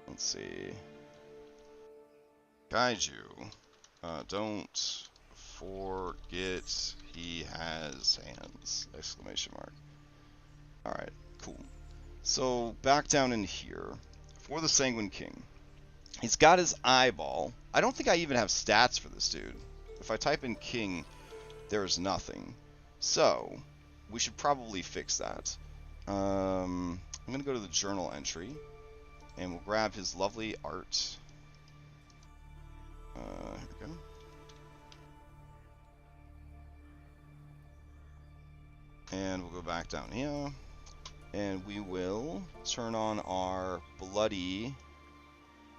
Let's see. Kaiju. Don't forget he has hands! Exclamation mark. Alright, cool. So, back down in here, for the Sanguine King, he's got his eyeball. I don't think I even have stats for this dude. If I type in King, there's nothing. So, we should probably fix that. I'm going to go to the journal entry, and we'll grab his lovely art. Here we go. And we'll go back down here, and we will turn on our bloody...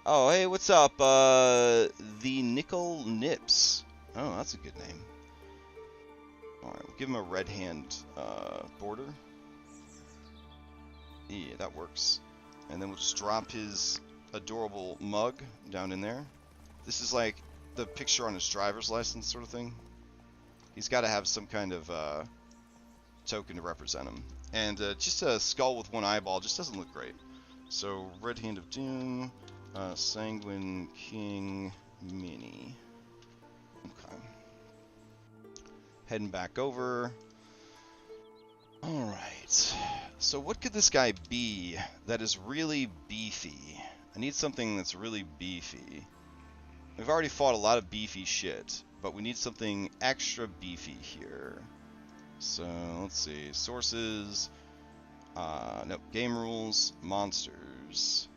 Oh, hey, what's up? The Nickel Nips. Oh, that's a good name. Alright, we'll give him a red hand border. Yeah, that works. And then we'll just drop his adorable mug down in there. This is like the picture on his driver's license sort of thing. He's got to have some kind of token to represent him. And just a skull with 1 eyeball just doesn't look great. So, Red Hand of Doom, Sanguine King Mini. Okay. Heading back over. Alright. So what could this guy be that is really beefy? I need something that's really beefy. We've already fought a lot of beefy shit, but we need something extra beefy here. So, let's see. Sources. Nope. Game rules, monsters.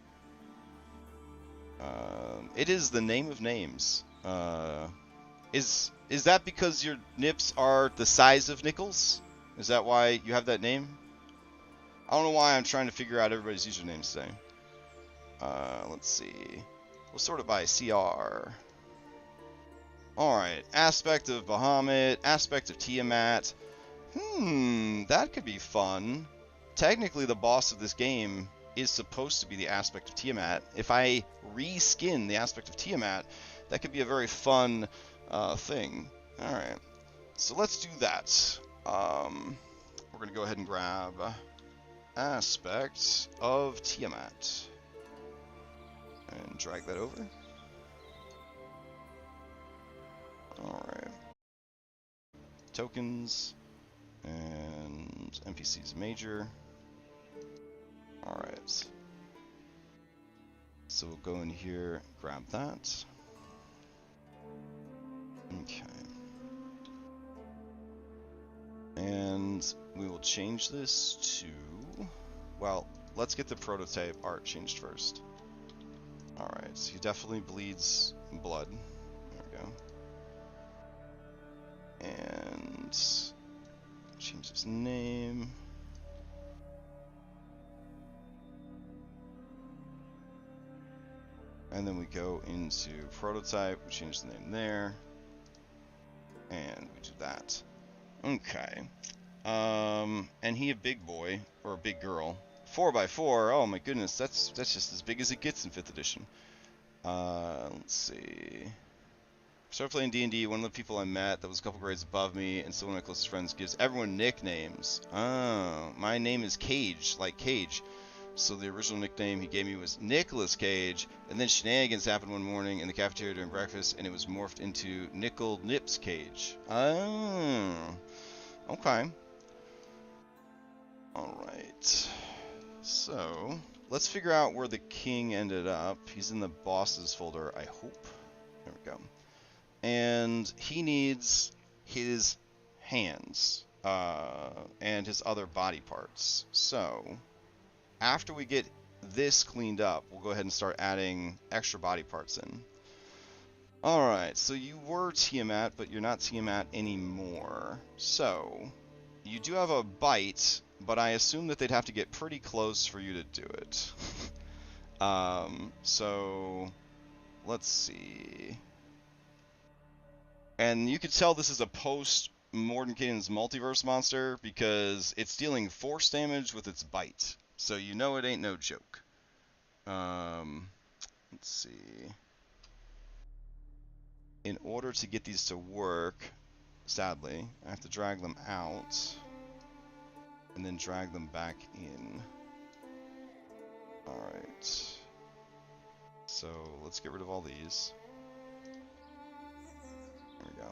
It is the name of names. Is that because your nips are the size of nickels? Is that why you have that name? I don't know why I'm trying to figure out everybody's usernames today. Let's see. We'll sort it by CR. Alright, aspect of Bahamut, aspect of Tiamat. That could be fun. Technically, the boss of this game is supposed to be the aspect of Tiamat. If I reskin the aspect of Tiamat, that could be a very fun thing. Alright, so let's do that. We're going to go ahead and grab aspect of Tiamat. And drag that over. Alright. Tokens. And NPCs major. Alright. So we'll go in here, grab that. Okay. And we will change this to... Well, let's get the prototype art changed first. Alright, so he definitely bleeds blood. There we go. And change his name. And then we go into prototype, we change the name there. And we do that. Okay. And he a big boy, or a big girl. 4x4, oh my goodness, that's just as big as it gets in 5th edition. Let's see. Started playing D&D, one of the people I met that was a couple grades above me, and still one of my closest friends, gives everyone nicknames. Oh, my name is Cage, like Cage. So the original nickname he gave me was Nicolas Cage, and then shenanigans happened one morning in the cafeteria during breakfast, and it was morphed into Nickel Nips Cage. Oh, okay. Alright. So, let's figure out where the king ended up. He's in the bosses folder, I hope. There we go. And he needs his hands and his other body parts. So, after we get this cleaned up, we'll go ahead and start adding extra body parts in. Alright, so you were Tiamat, but you're not Tiamat anymore. So, you do have a bite, but I assume that they'd have to get pretty close for you to do it. So, let's see. And you could tell this is a post-Mordenkainen's multiverse monster because it's dealing force damage with its bite. So you know it ain't no joke. Let's see. In order to get these to work, sadly, I have to drag them out and then drag them back in. Alright. So let's get rid of all these. There we go.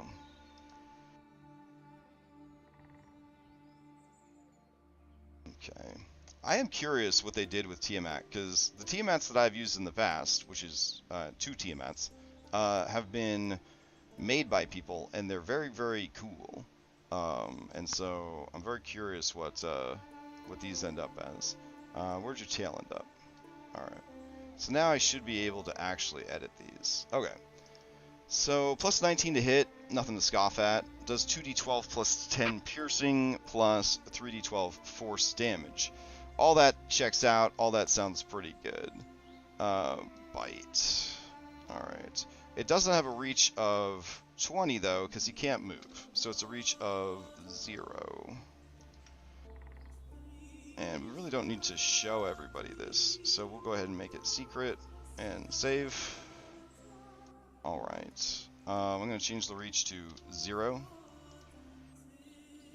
Okay. I am curious what they did with Tiamat, because the Tiamats that I've used in the past, which is 2 Tiamats, have been made by people, and they're very, very cool. And so I'm very curious what these end up as. Where'd your tail end up? Alright. So now I should be able to actually edit these. Okay. So, plus 19 to hit, nothing to scoff at. Does 2d12 plus 10 piercing, plus 3d12 force damage. All that checks out, all that sounds pretty good. Bite. Alright. It doesn't have a reach of 20 though, because he can't move. So it's a reach of 0. And we really don't need to show everybody this. So we'll go ahead and make it secret and save. Alright. I'm going to change the reach to 0.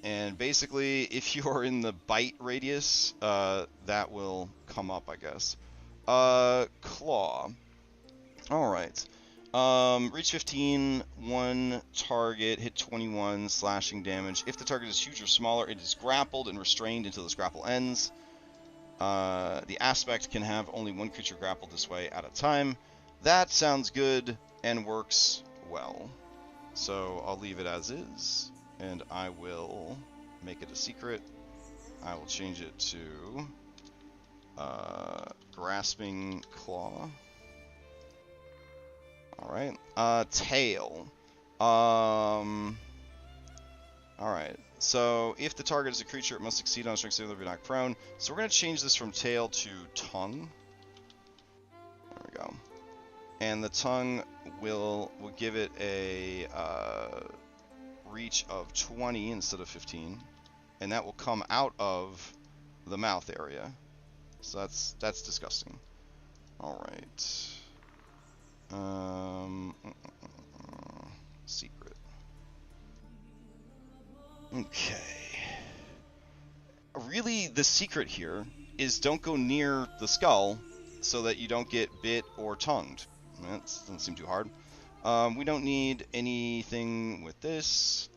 And basically, if you are in the bite radius, that will come up, I guess. Claw. Alright. Reach 15, 1 target, hit 21, slashing damage. If the target is huge or smaller, it is grappled and restrained until this grapple ends. The aspect can have only 1 creature grappled this way at a time. That sounds good and works well. So I'll leave it as is, and I will make it a secret. I will change it to Grasping Claw. Alright. Tail. Alright. So, if the target is a creature, it must succeed on a strength save or be knocked prone. So we're going to change this from tail to tongue. There we go. And the tongue will give it a reach of 20 instead of 15. And that will come out of the mouth area. So that's disgusting. Alright. Secret. Okay. Really, the secret here is don't go near the skull so that you don't get bit or tongued. That doesn't seem too hard. We don't need anything with this.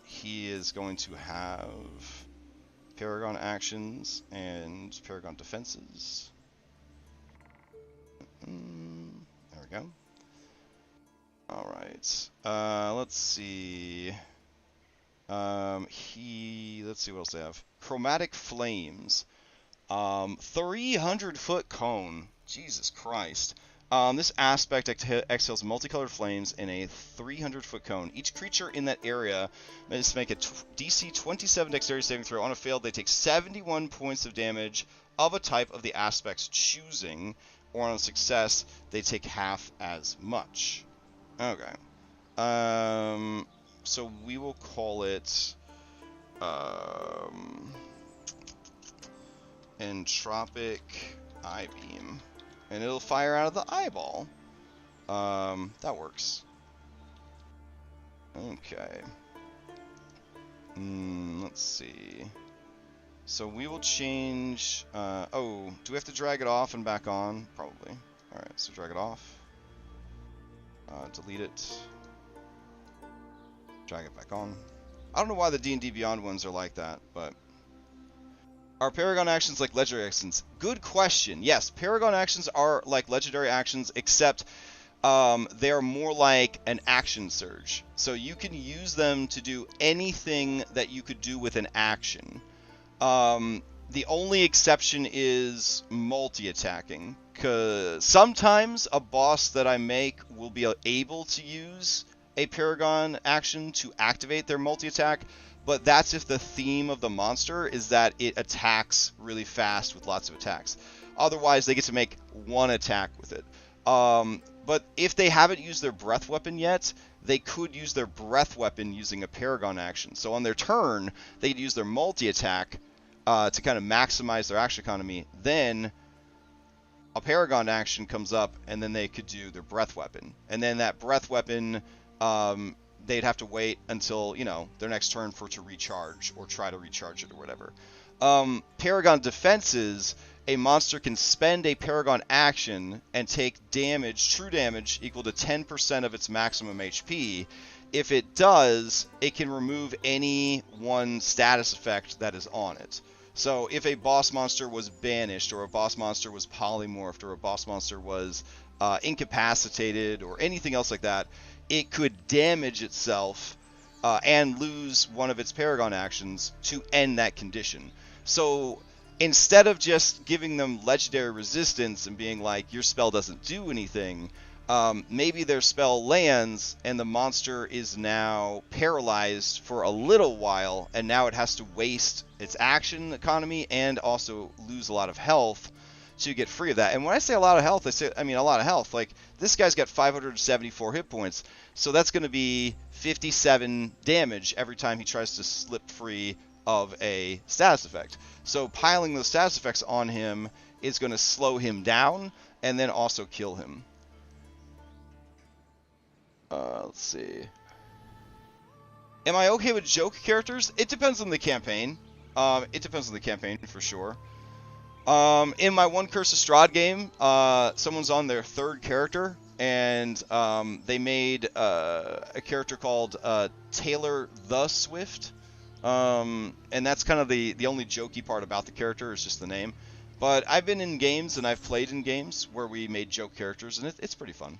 He is going to have Paragon actions and Paragon defenses. There we go. Alright. Let's see. Let's see what else they have. Chromatic Flames. 300-foot cone. Jesus Christ. This aspect exhales multicolored flames in a 300-foot cone. Each creature in that area must make a DC 27 dexterity saving throw. On a failed, they take 71 points of damage of a type of the aspect's choosing, or on a success, they take half as much. Okay. So we will call it Entropic Eye Beam. And it'll fire out of the eyeball. That works. Okay. Let's see. So we will change... oh, do we have to drag it off and back on? Probably. Alright, so drag it off. Delete it. Drag it back on. I don't know why the D&D Beyond ones are like that, but... Are Paragon actions like legendary actions? Good question. Yes, Paragon actions are like legendary actions, except they are more like an action surge. So you can use them to do anything that you could do with an action. The only exception is multi-attacking. Because sometimes a boss that I make will be able to use a Paragon action to activate their multi-attack. But that's if the theme of the monster is that it attacks really fast with lots of attacks. Otherwise, they get to make one attack with it. But if they haven't used their breath weapon yet, they could use their breath weapon using a Paragon action. So on their turn, they'd use their multi-attack to kind of maximize their action economy. Then a Paragon action comes up, and then they could do their breath weapon. And then that breath weapon... they'd have to wait until, you know, their next turn for it to recharge, or try to recharge it, or whatever. Paragon defenses, a monster can spend a Paragon action and take damage, true damage, equal to 10% of its maximum HP. If it does, it can remove any one status effect that is on it. So if a boss monster was banished, or a boss monster was polymorphed, or a boss monster was incapacitated, or anything else like that, it could damage itself and lose one of its Paragon actions to end that condition. So instead of just giving them legendary resistance and being like, your spell doesn't do anything, maybe their spell lands and the monster is now paralyzed for a little while, and now it has to waste its action economy and also lose a lot of health to get free of that. And when I say a lot of health, I mean a lot of health. Like, this guy's got 574 hit points, so that's going to be 57 damage every time he tries to slip free of a status effect. So piling those status effects on him is going to slow him down and then also kill him. Let's see. Am I okay with joke characters? It depends on the campaign. It depends on the campaign for sure. In my One Curse of Strahd game, someone's on their third character, and they made a character called Taylor the Swift, and that's kind of the only jokey part about the character is just the name. But I've been in games and I've played in games where we made joke characters, and it's pretty fun.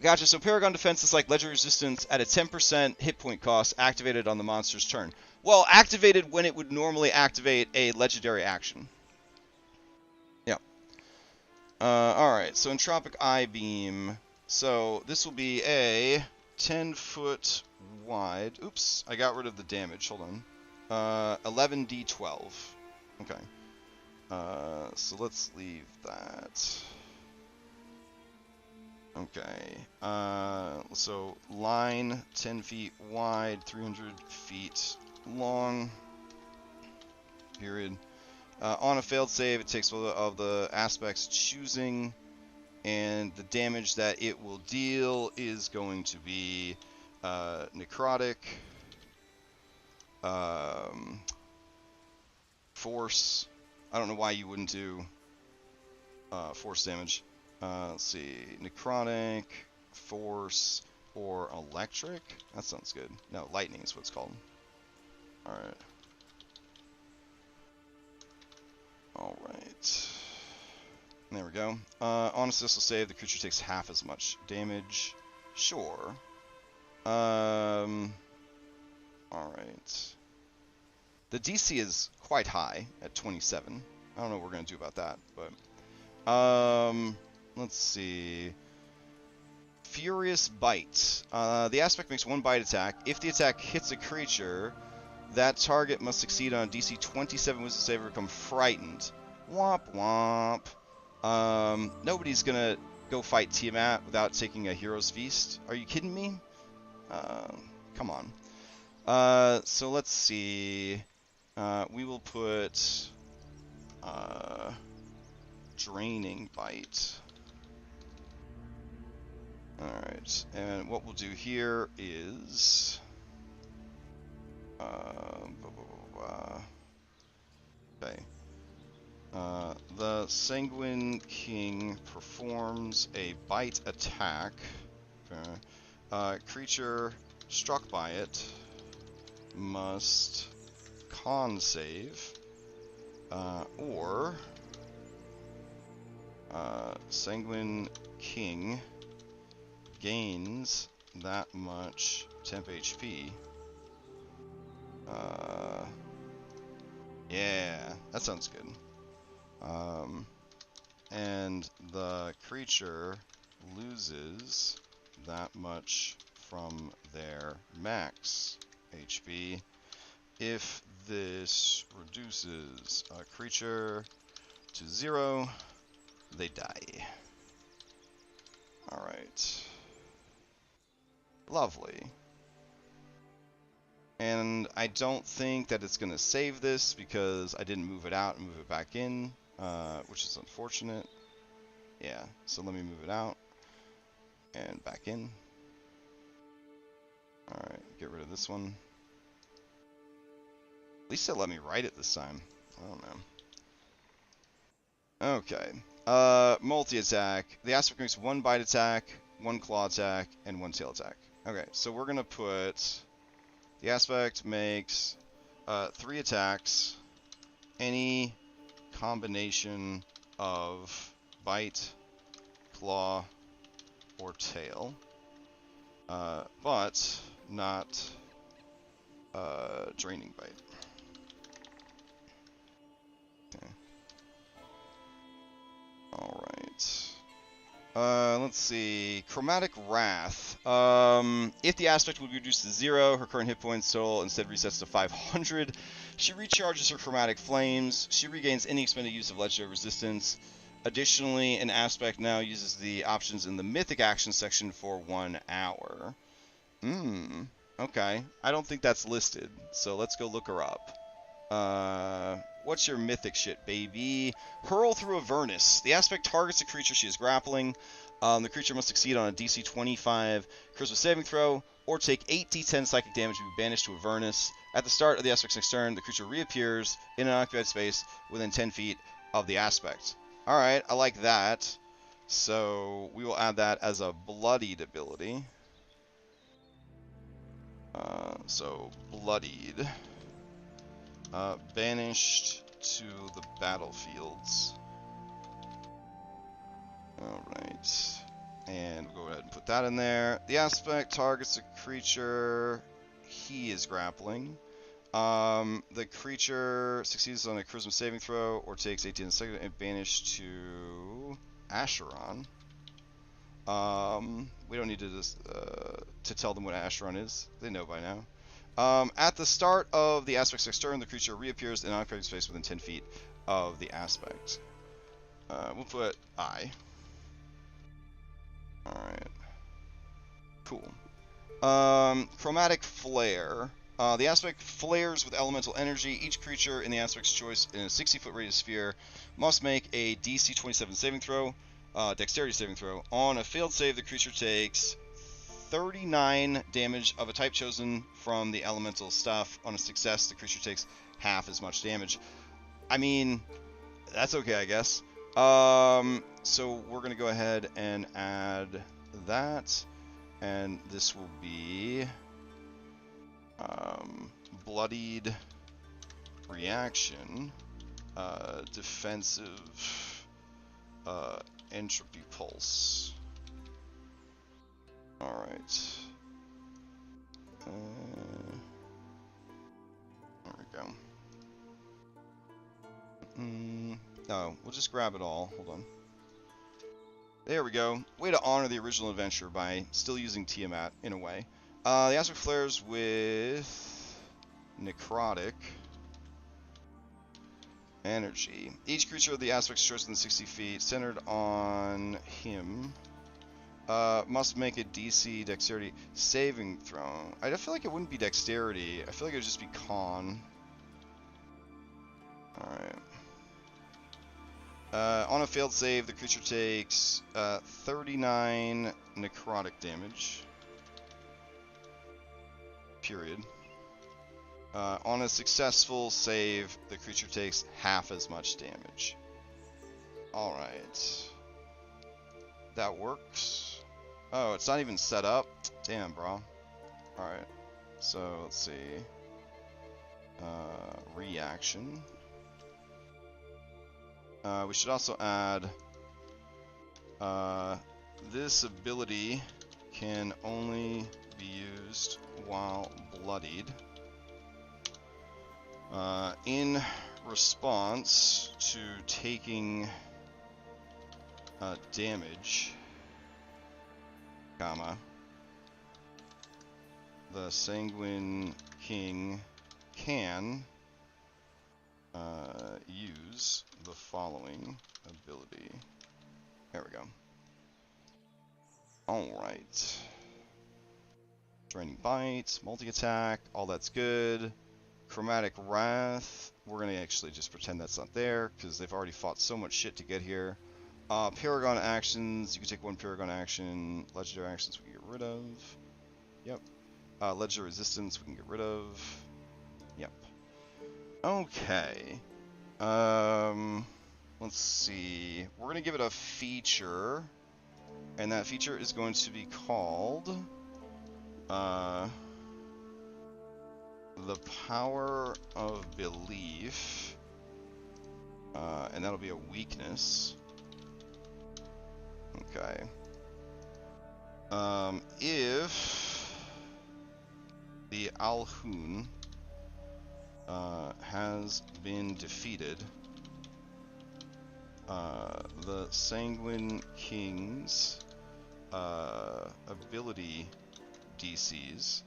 Gotcha. So Paragon Defense is like Ledger Resistance at a 10% hit point cost activated on the monster's turn. Well, activated when it would normally activate a legendary action. Yeah. Alright, so Entropic Eye Beam. So this will be a 10-foot wide. Oops, I got rid of the damage. Hold on. 11d12. Okay. So let's leave that. Okay. So line 10 feet wide, 300 feet long. Period. On a failed save, it takes one of the aspects choosing, and the damage that it will deal is going to be necrotic, force. I don't know why you wouldn't do force damage. Let's see, necrotic, force, or electric. That sounds good. No, lightning is what it's called. All right. All right. There we go. On a successful save, the creature takes half as much damage. Sure. All right. The DC is quite high at 27. I don't know what we're gonna do about that, but let's see. Furious Bite. The aspect makes one bite attack. If the attack hits a creature, that target must succeed on a DC 27 wisdom save or become frightened. Womp womp. Nobody's gonna go fight Tiamat without taking a Hero's Feast. Are you kidding me? Come on. So let's see. We will put Draining Bite. Alright, and what we'll do here is okay. The Sanguine King performs a bite attack. Okay. Creature struck by it must con save, or Sanguine King gains that much temp HP. Yeah, that sounds good. And the creature loses that much from their max HP. If this reduces a creature to 0, they die. Alright. Lovely. And I don't think that it's going to save this because I didn't move it out and move it back in, which is unfortunate. Yeah, so let me move it out and back in. Alright, get rid of this one. At least it let me write it this time. I don't know. Okay. Multi-attack. The aspect makes one bite attack, one claw attack, and one tail attack. Okay, so we're going to put... The aspect makes 3 attacks. Any combination of bite, claw, or tail. But not draining bite. Okay. Alright. Let's see. Chromatic Wrath. If the aspect would be reduced to 0, her current hit points total instead resets to 500. She recharges her Chromatic Flames. She regains any expended use of legendary resistance. Additionally, an aspect now uses the options in the Mythic Action section for 1 hour. Okay. I don't think that's listed, so let's go look her up. What's your mythic shit, baby? Hurl through Avernus. The aspect targets a creature she is grappling. The creature must succeed on a DC 25 charisma saving throw, or take 8d10 psychic damage to be banished to Avernus. At the start of the aspect's next turn, the creature reappears in an occupied space within 10 feet of the aspect. Alright, I like that. So, we will add that as a bloodied ability. So, bloodied. Banished to the battlefields. Alright. And we'll go ahead and put that in there. The aspect targets a creature. He is grappling. The creature succeeds on a charisma saving throw or takes 18 seconds advantage to Acheron. We don't need to tell them what Acheron is. They know by now. At the start of the aspect's next turn, the creature reappears in uncharted space within 10 feet of the aspect. We'll put I. Alright. Cool. Chromatic Flare. The aspect flares with elemental energy. Each creature in the aspect's choice in a 60-foot radius sphere must make a DC 27 saving throw, dexterity saving throw. On a failed save, the creature takes 39 damage of a type chosen from the elemental stuff. On a success, the creature takes half as much damage. I mean, that's okay, I guess. So we're going to go ahead and add that. And this will be bloodied reaction, defensive entropy pulse. Alright. There we go. No, we'll just grab it all. Hold on. There we go. Way to honor the original adventure by still using Tiamat, in a way. The aspect flares with necrotic energy. Each creature of the aspect's choice within 60 feet, centered on him, must make a DC dexterity saving throw. I feel like it wouldn't be dexterity. I feel like it would just be con. Alright. On a failed save, the creature takes 39 necrotic damage. Period. On a successful save, the creature takes half as much damage. Alright. That works. Oh, it's not even set up? Damn, bro. Alright. So, let's see. Reaction. We should also add this ability can only be used while bloodied. In response to taking damage, comma, the Sanguine King can use the following ability. There we go. Alright. Draining Bite, multi-attack, all that's good. Chromatic Wrath, we're going to actually just pretend that's not there, because they've already fought so much shit to get here. Paragon actions, you can take one Paragon action. Legendary actions we can get rid of. Yep. Legendary resistance we can get rid of. Yep. Okay. Let's see. We're going to give it a feature, and that feature is going to be called the Power of Belief, and that'll be a weakness. Okay. If the Alhun has been defeated, the Sanguine King's ability DCs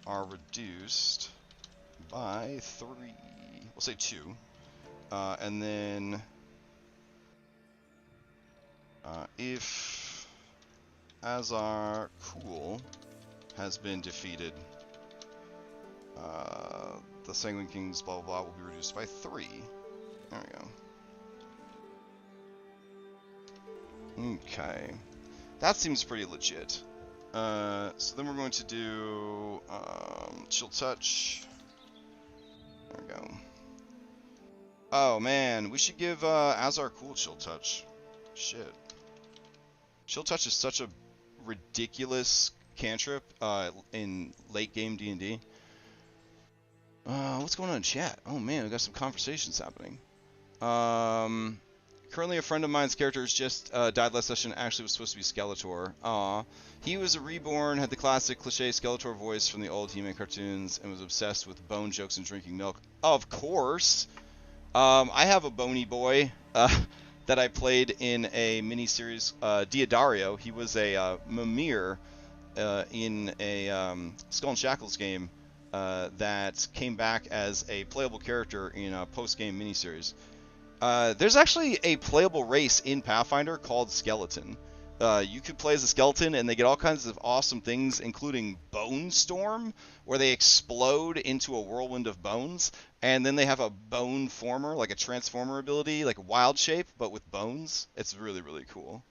are reduced by 3. We'll say 2. And then if Azar Cool has been defeated, the Sanguine King's blah blah blah will be reduced by 3. There we go. Okay. That seems pretty legit. So then we're going to do Chill Touch. There we go. Oh man, we should give Azar Cool Chill Touch. Shit. Chill Touch is such a ridiculous cantrip in late game D&D. What's going on in chat? Oh man, we got some conversations happening. Currently, a friend of mine's characters just died last session. Actually, was supposed to be Skeletor. Aw. He was a reborn, had the classic cliche Skeletor voice from the old He-Man cartoons, and was obsessed with bone jokes and drinking milk. Of course. I have a bony boy that I played in a miniseries, Diodario. He was a Mimir in a Skull and Shackles game that came back as a playable character in a post-game miniseries. There's actually a playable race in Pathfinder called Skeleton. You could play as a skeleton, and they get all kinds of awesome things, including Bone Storm, where they explode into a whirlwind of bones, and then they have a Bone Former, like a Transformer ability, like Wild Shape, but with bones. It's really, really cool.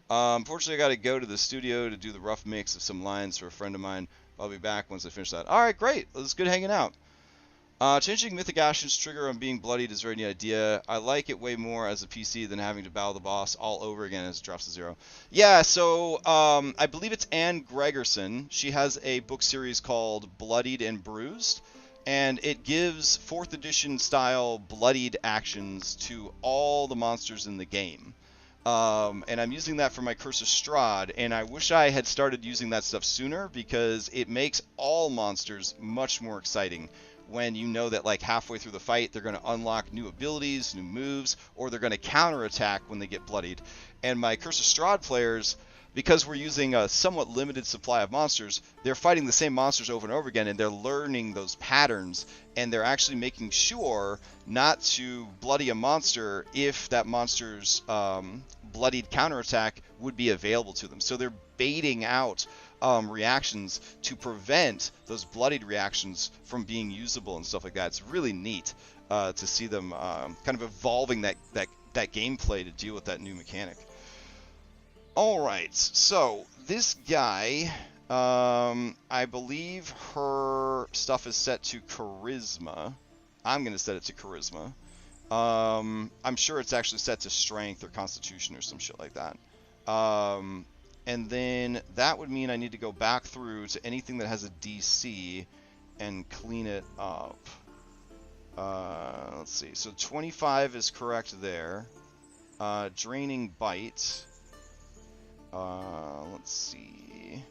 Unfortunately, I got to go to the studio to do the rough mix of some lines for a friend of mine. I'll be back once I finish that. All right, great. It was good hanging out. Changing Mythic Ashen's trigger on being bloodied is a very neat idea. I like it way more as a PC than having to battle the boss all over again as it drops to 0. Yeah, so I believe it's Anne Gregerson. She has a book series called Bloodied and Bruised, and it gives 4th edition style bloodied actions to all the monsters in the game. And I'm using that for my Curse of Strahd, and I wish I had started using that stuff sooner because it makes all monsters much more exciting when you know that like halfway through the fight they're going to unlock new abilities, new moves, or they're going to counterattack when they get bloodied. And my Curse of Strahd players, because we're using a somewhat limited supply of monsters, they're fighting the same monsters over and over again, and they're learning those patterns, and they're actually making sure not to bloody a monster if that monster's bloodied counterattack would be available to them. So they're baiting out reactions to prevent those bloodied reactions from being usable and stuff like that. It's really neat to see them kind of evolving that gameplay to deal with that new mechanic. Alright, so this guy, I believe her stuff is set to Charisma. I'm going to set it to Charisma. I'm sure it's actually set to Strength or Constitution or some shit like that. And then that would mean I need to go back through to anything that has a DC and clean it up. Let's see. So 25 is correct there. Draining Bite. Let's see.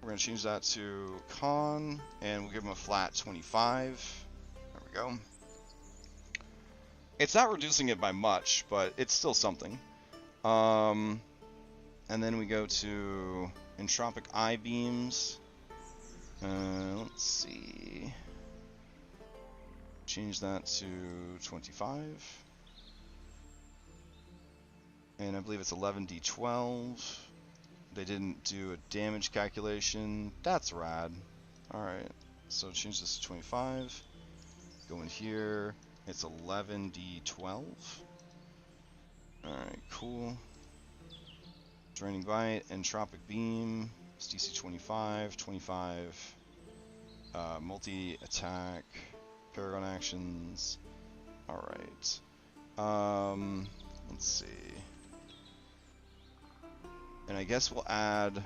We're going to change that to Con, and we'll give him a flat 25. There we go. It's not reducing it by much, but it's still something. And then we go to Entropic Eye Beams. Let's see. Change that to 25. And I believe it's 11d12. They didn't do a damage calculation. That's rad. Alright, so change this to 25. Go in here. It's 11d12. Alright, cool. Draining Bite, Entropic Beam, DC 25, 25, multi-attack, Paragon actions. Alright. Let's see. And I guess we'll add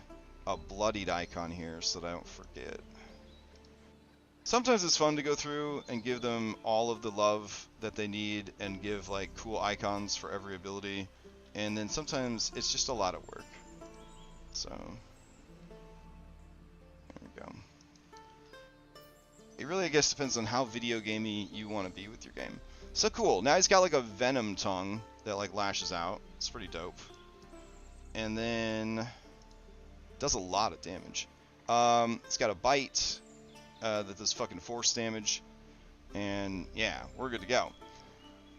a bloodied icon here so that I don't forget. Sometimes it's fun to go through and give them all of the love that they need and give like cool icons for every ability. And then sometimes it's just a lot of work. So, there we go. It really, I guess, depends on how video gamey you want to be with your game. So cool. Now he's got like a venom tongue that like lashes out. It's pretty dope. And then does a lot of damage. It's got a bite that does fucking force damage. And yeah, we're good to go.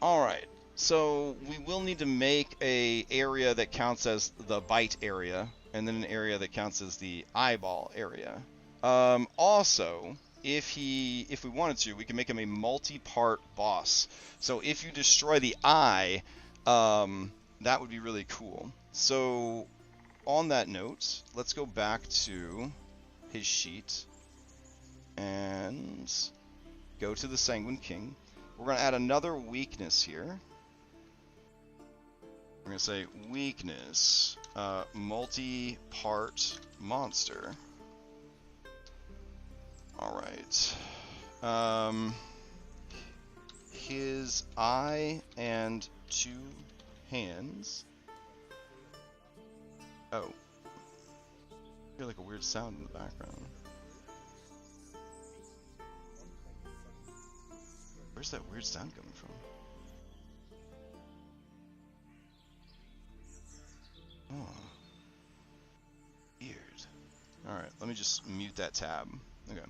Alright. So we will need to make a area that counts as the bite area, and then an area that counts as the eyeball area. Also, if we wanted to, we can make him a multi-part boss. So if you destroy the eye, that would be really cool. So on that note, let's go back to his sheet and go to the Sanguine King. We're going to add another weakness here. We're going to say weakness, multi-part monster. Alright. his eye and 2 hands. Oh. I hear like a weird sound in the background. Where's that weird sound coming from? Oh. Weird. Alright, let me just mute that tab. Okay.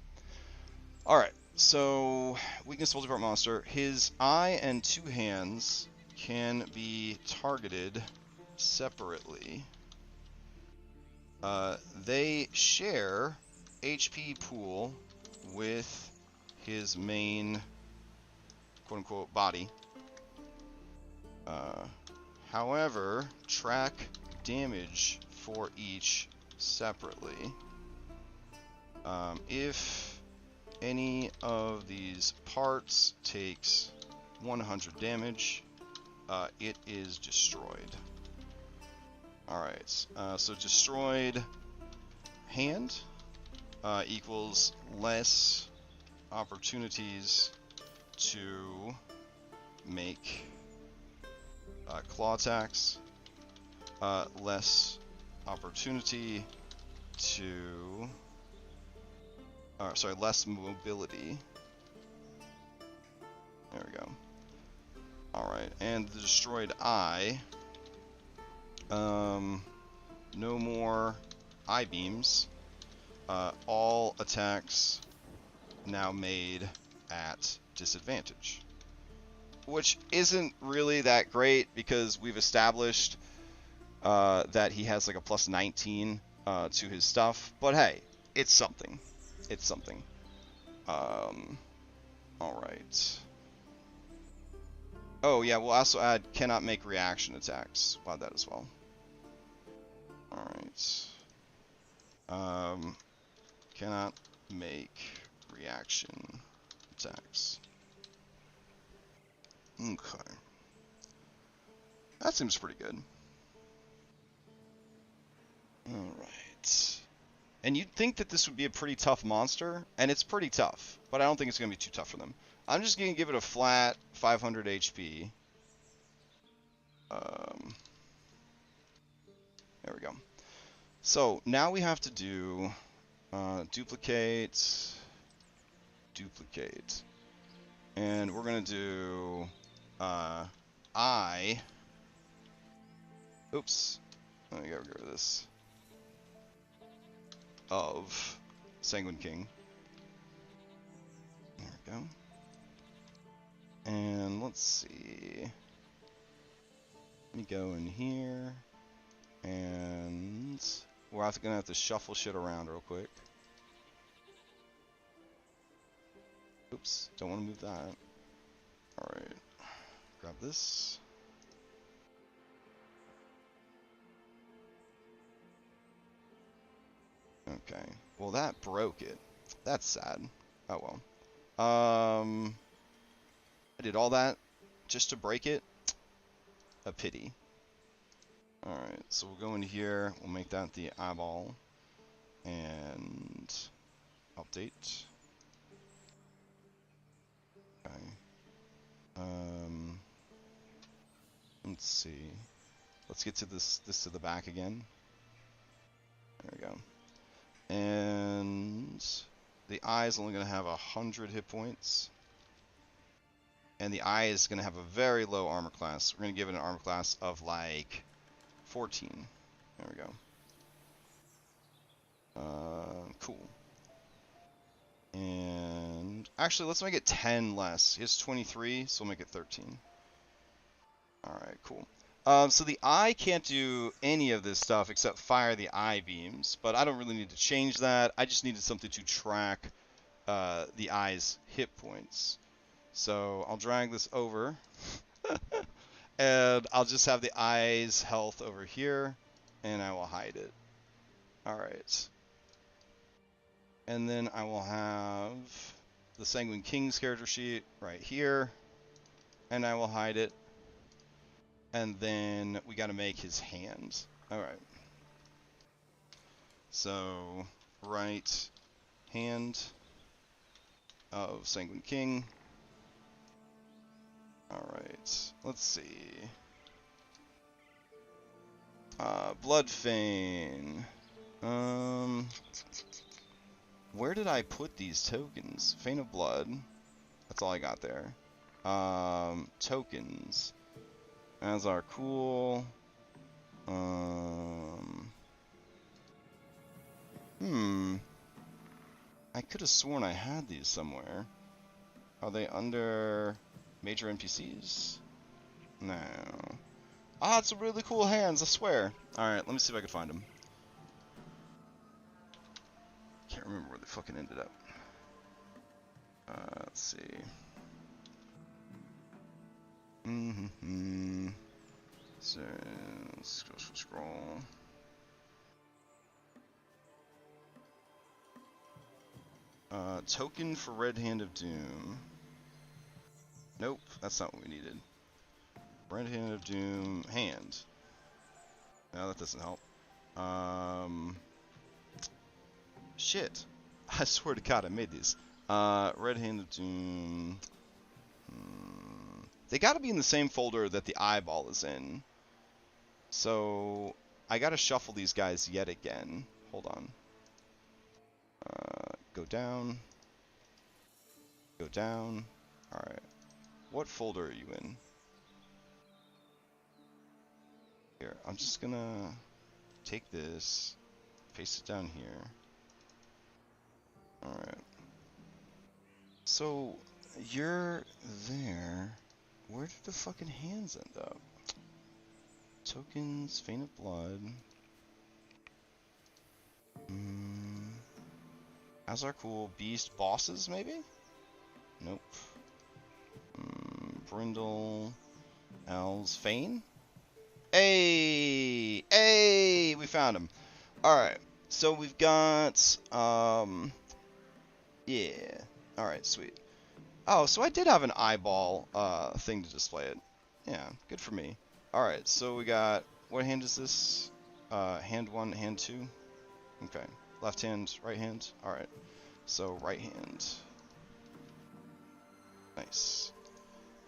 Alright, so weakness multi-part monster. His eye and 2 hands can be targeted separately. They share HP pool with his main quote-unquote body. However, track damage for each separately. If any of these parts takes 100 damage, it is destroyed. Alright, so destroyed hand equals less opportunities to make claw attacks, less opportunity to, less mobility. There we go. Alright, and the destroyed eye, no more eye beams. All attacks now made at disadvantage. Which isn't really that great because we've established that he has like a plus 19 to his stuff. But hey, it's something. It's something. Alright. Oh yeah, we'll also add cannot make reaction attacks. We'll add that as well. Alright. Cannot make reaction attacks. Okay. That seems pretty good. Alright. And you'd think that this would be a pretty tough monster, and it's pretty tough, but I don't think it's going to be too tough for them. I'm just going to give it a flat 500 HP. There we go. So, now we have to do duplicate, duplicate. And we're going to do I. Oops. Let me get rid of this. Of Sanguine King. There we go. And let's see. Let me go in here. And we're going to have to shuffle shit around real quick. Oops, don't want to move that. Alright. Grab this. Okay. Well, that broke it. That's sad. Oh well. I did all that just to break it. A pity. Alright, so we'll go into here. We'll make that the eyeball. And update. Okay. Let's see. Let's get to this to the back again. There we go. And the eye is only going to have 100 hit points. And the eye is going to have a very low armor class. We're going to give it an armor class of like 14. There we go. Cool. And actually, let's make it 10 less. He has 23, so we'll make it 13. Alright, cool. So the eye can't do any of this stuff except fire the eye beams, but I don't really need to change that. I just needed something to track the eye's hit points. So I'll drag this over, and I'll just have the eye's health over here, and I will hide it. Alright. And then I will have the Sanguine King's character sheet right here, and I will hide it. And then we got to make his hands. Alright. So, right hand of Sanguine King. Alright, let's see. Bloodfane. Where did I put these tokens? Fane of Blood. That's all I got there. Tokens. As are cool. I could have sworn I had these somewhere. Are they under major NPCs? No. Ah, it's some really cool hands, I swear. Alright, let me see if I can find them. Can't remember where they fucking ended up. Let's see. So, scroll. Token for Red Hand of Doom. Nope, that's not what we needed. Red Hand of Doom, hand. No, that doesn't help. Shit. I swear to God, I made these. Red Hand of Doom. They gotta be in the same folder that the eyeball is in. So, I gotta shuffle these guys yet again. Hold on. Go down. Go down. Alright. What folder are you in? Here, I'm just gonna take this, paste it down here. Alright. So, you're there. Where did the fucking hands end up? Tokens, Fane of Blood. As are cool. Beast, bosses, maybe? Nope. Brindle, Elves, Fane? Hey! Hey! We found him. Alright. So we've got, yeah. Alright, sweet. Oh, so I did have an eyeball, thing to display it. Yeah, good for me. Alright, so we got, what hand is this? Hand 1, hand 2? Okay. Left hand, right hand? Alright. So, right hand. Nice.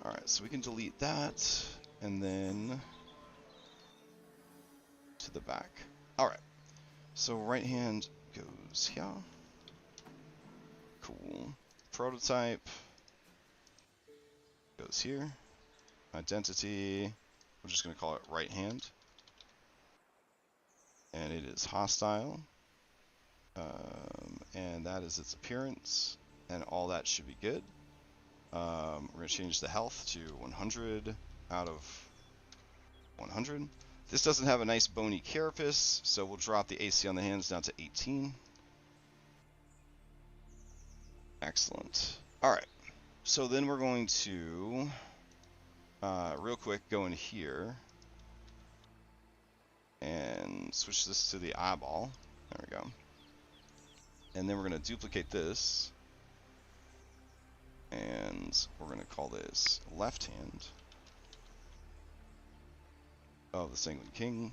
Alright, so we can delete that, and then to the back. Alright. So, right hand goes here. Cool. Prototype goes here. Identity, we're just going to call it right hand. And it is hostile. And that is its appearance. And all that should be good. We're going to change the health to 100 out of 100. This doesn't have a nice bony carapace, so we'll drop the AC on the hands down to 18. Excellent. Alright. So then we're going to, real quick, go in here. And switch this to the eyeball. There we go. And then we're going to duplicate this. And we're going to call this left hand of the Sanguine King.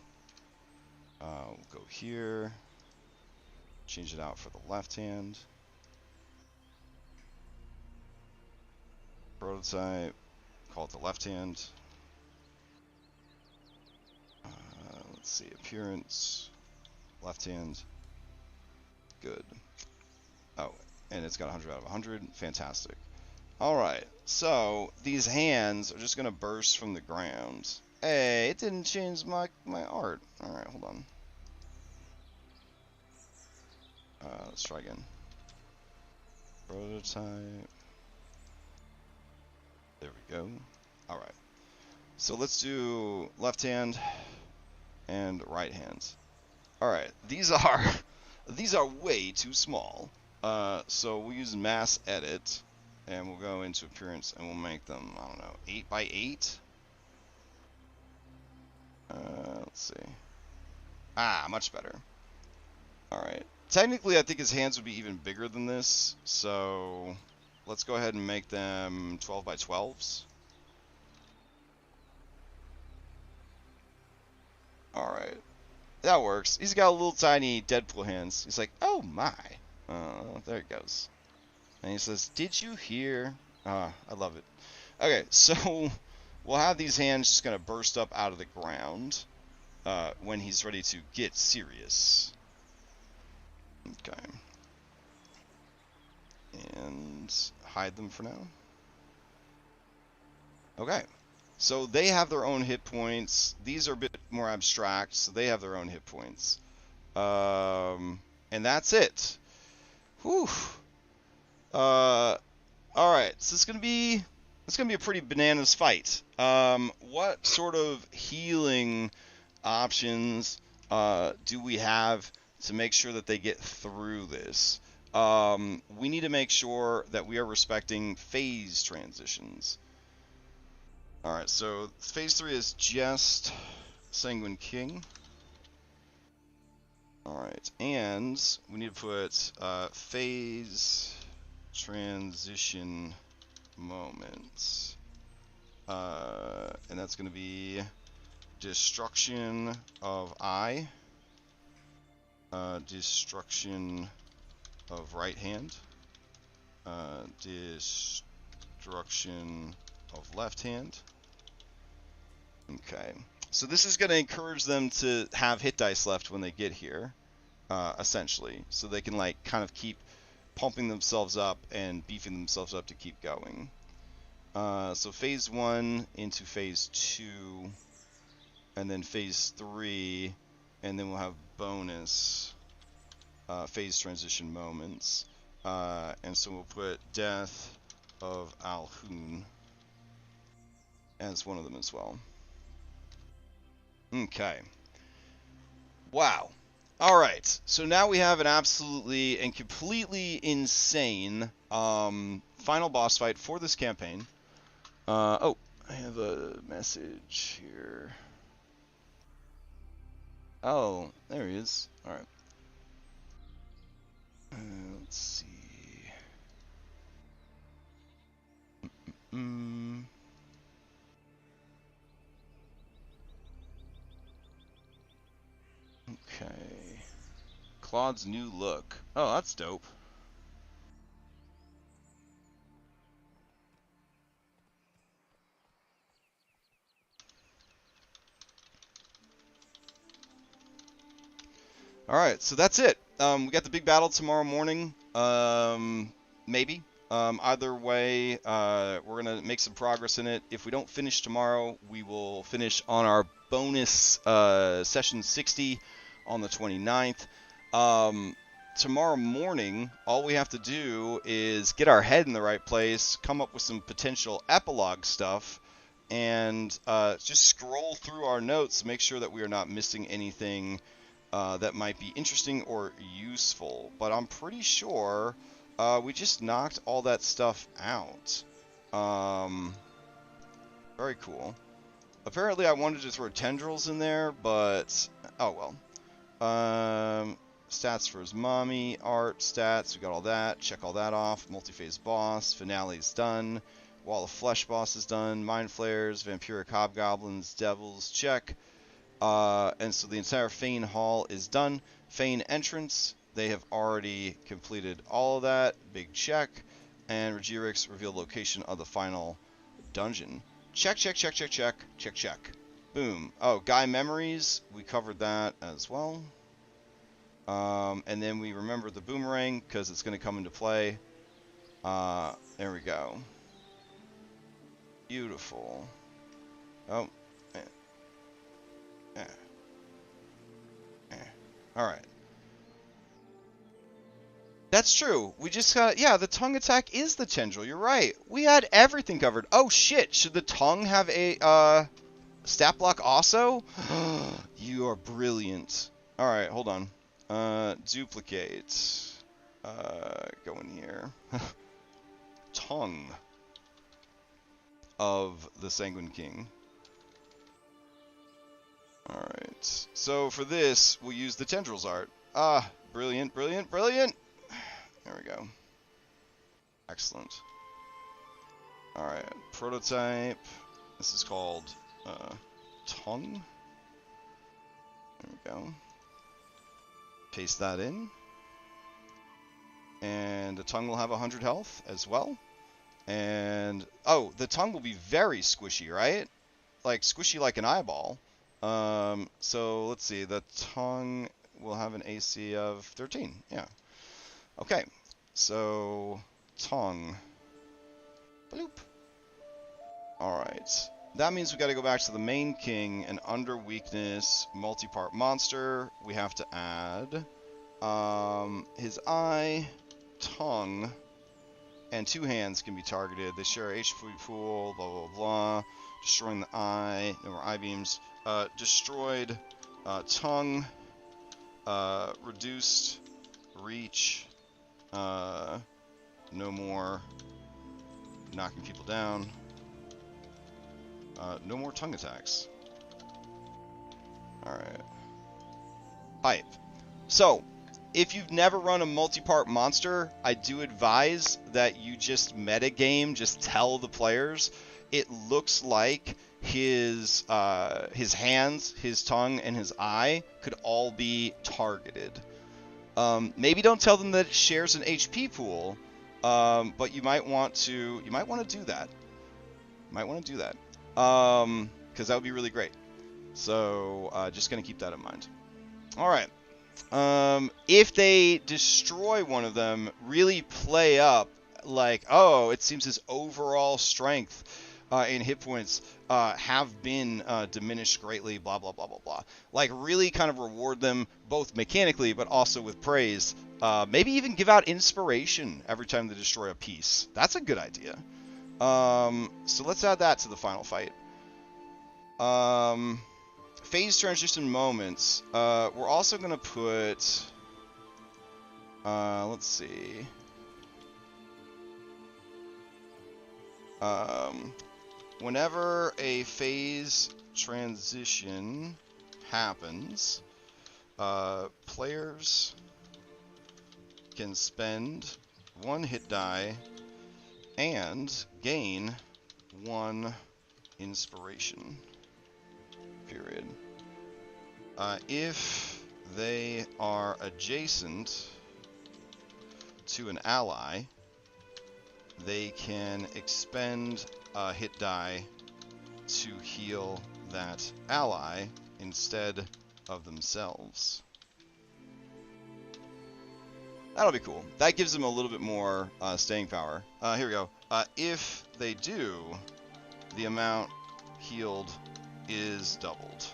We'll go here. Change it out for the left hand. Prototype. Call it the left hand. Let's see, appearance, left hand, good. Oh, and it's got 100 out of 100, fantastic. Alright, so these hands are just going to burst from the ground. Hey, it didn't change my art. Alright, hold on. Let's try again. Prototype. There we go. Alright, so let's do left hand and right hand. Alright, these are way too small. So we'll use mass edit, and we'll go into appearance, and we'll make them, I don't know, 8 by 8. Let's see. Ah, much better. Alright. Technically, I think his hands would be even bigger than this, so let's go ahead and make them 12 by 12s. Alright. That works. He's got little tiny Deadpool hands. He's like, oh my. There it goes. And he says, did you hear? I love it. Okay, so we'll have these hands just gonna burst up out of the ground when he's ready to get serious. Okay. And hide them for now. Okay. So they have their own hit points. These are a bit more abstract, so they have their own hit points. And that's it. Whew. All right. So it's gonna be a pretty bananas fight. What sort of healing options do we have to make sure that they get through this? We need to make sure that we are respecting phase transitions. Alright, so phase 3 is just Sanguine King. Alright, and we need to put phase transition moments. And that's going to be destruction of eye, destruction of right hand, destruction of left hand. Okay, so this is going to encourage them to have hit dice left when they get here, essentially, so they can like kind of keep pumping themselves up and beefing themselves up to keep going. So phase 1 into phase 2, and then phase 3, and then we'll have bonus phase transition moments. And so we'll put Death of Alhun as one of them as well. Okay. Wow. Alright, so now we have an absolutely and completely insane final boss fight for this campaign. Oh, I have a message here. Oh, there he is. Alright. Let's see. Okay. Claude's new look. Oh, that's dope. Alright, so that's it. We got the big battle tomorrow morning. Maybe. Either way, we're going to make some progress in it. If we don't finish tomorrow, we will finish on our bonus session 60 on the 29th. Tomorrow morning, all we have to do is get our head in the right place, come up with some potential epilogue stuff, and just scroll through our notes, make sure that we are not missing anything that might be interesting or useful. But I'm pretty sure we just knocked all that stuff out. Very cool. Apparently I wanted to throw tendrils in there, but oh well. Stats for his mommy, art, stats, we got all that. Check all that off. Multi-phase boss, finale's done. Wall of Flesh boss is done. Mind Flayers, Vampiric Hobgoblins, Devils, check. And so the entire Fane Hall is done. Fane entrance, they have already completed all of that. Big check. And Regirix revealed location of the final dungeon. Check, check, check, check, check, check, check. Boom. Oh, Guy Memories, we covered that as well. And then we remember the boomerang because it's going to come into play. There we go. Beautiful. Oh. Alright. That's true. We just got... Yeah, the tongue attack is the tendril. You're right. We had everything covered. Oh, shit. Should the tongue have a stat block also? You are brilliant. Alright, hold on. Duplicate. Go in here. Tongue of the Sanguine King. Alright, so for this, we'll use the tendrils art. Ah, brilliant, brilliant, brilliant! There we go. Excellent. Alright, prototype. This is called tongue. There we go. Paste that in. And the tongue will have 100 health as well. And, oh, the tongue will be very squishy, right? Like, squishy like an eyeball. So, let's see. The tongue will have an AC of 13. Yeah. Okay. So, tongue. Bloop. Alright. That means we gotta go back to the main king, and under weakness, multi-part monster, we have to add his eye, tongue, and 2 hands can be targeted. They share HP pool, blah, blah, blah. Destroying the eye, no more eye beams. Destroyed tongue, reduced reach, no more knocking people down. No more tongue attacks. Alright. Hype. So, if you've never run a multi-part monster, I do advise that you just metagame, just tell the players. It looks like his hands, his tongue, and his eye could all be targeted. Maybe don't tell them that it shares an HP pool, but you might want to do that. Because that would be really great. So just gonna keep that in mind. All right. If they destroy one of them, really play up like, oh, it seems his overall strength and hit points have been diminished greatly, blah, blah, blah, blah, blah. Like, really kind of reward them both mechanically, but also with praise. Maybe even give out inspiration every time they destroy a piece. That's a good idea. So let's add that to the final fight. Phase transition moments. We're also going to put... let's see. Whenever a phase transition happens, players can spend 1 hit die and gain 1 inspiration. Period. If they are adjacent to an ally, they can expend a hit die to heal that ally instead of themselves. That'll be cool. That gives them a little bit more staying power. Here we go. If they do, the amount healed is doubled.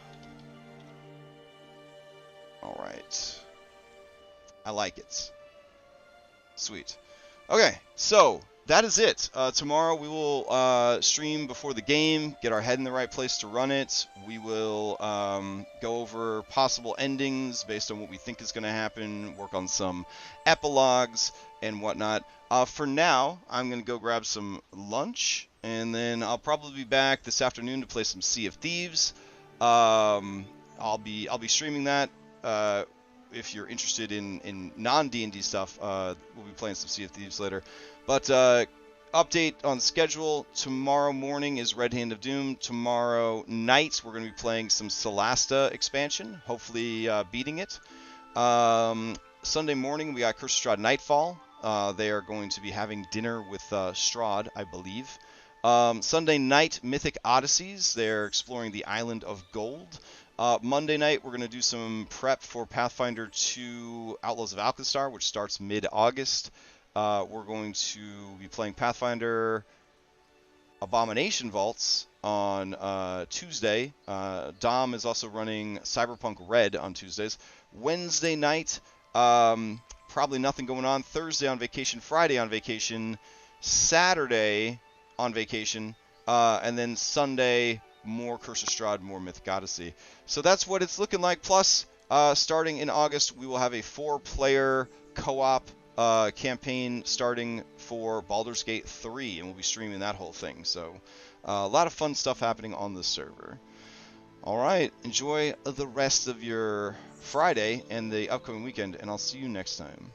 Alright. I like it. Sweet. Okay, so that is it. Tomorrow we will stream before the game, get our head in the right place to run it. We will go over possible endings based on what we think is going to happen, work on some epilogues and whatnot. For now, I'm going to go grab some lunch, and then I'll probably be back this afternoon to play some Sea of Thieves. I'll be streaming that. If you're interested in non-D&D stuff, we'll be playing some Sea of Thieves later. But update on schedule. Tomorrow morning is Red Hand of Doom. Tomorrow night we're going to be playing some Solasta expansion, hopefully beating it. Sunday morning we got Curse of Strahd Nightfall. They are going to be having dinner with Strahd, I believe. Sunday night, Mythic Odysseys. They're exploring the Island of Gold. Monday night, we're going to do some prep for Pathfinder 2 Outlaws of Alcastar, which starts mid-August. We're going to be playing Pathfinder Abomination Vaults on Tuesday. Dom is also running Cyberpunk Red on Tuesdays. Wednesday night, probably nothing going on. Thursday on vacation, Friday on vacation, Saturday on vacation, and then Sunday, more Curse of Strahd, more Mythic Odyssey. So that's what it's looking like. Plus, starting in August, we will have a 4-player co-op campaign starting for Baldur's Gate 3, and we'll be streaming that whole thing. So a lot of fun stuff happening on the server. Alright, enjoy the rest of your Friday and the upcoming weekend, and I'll see you next time.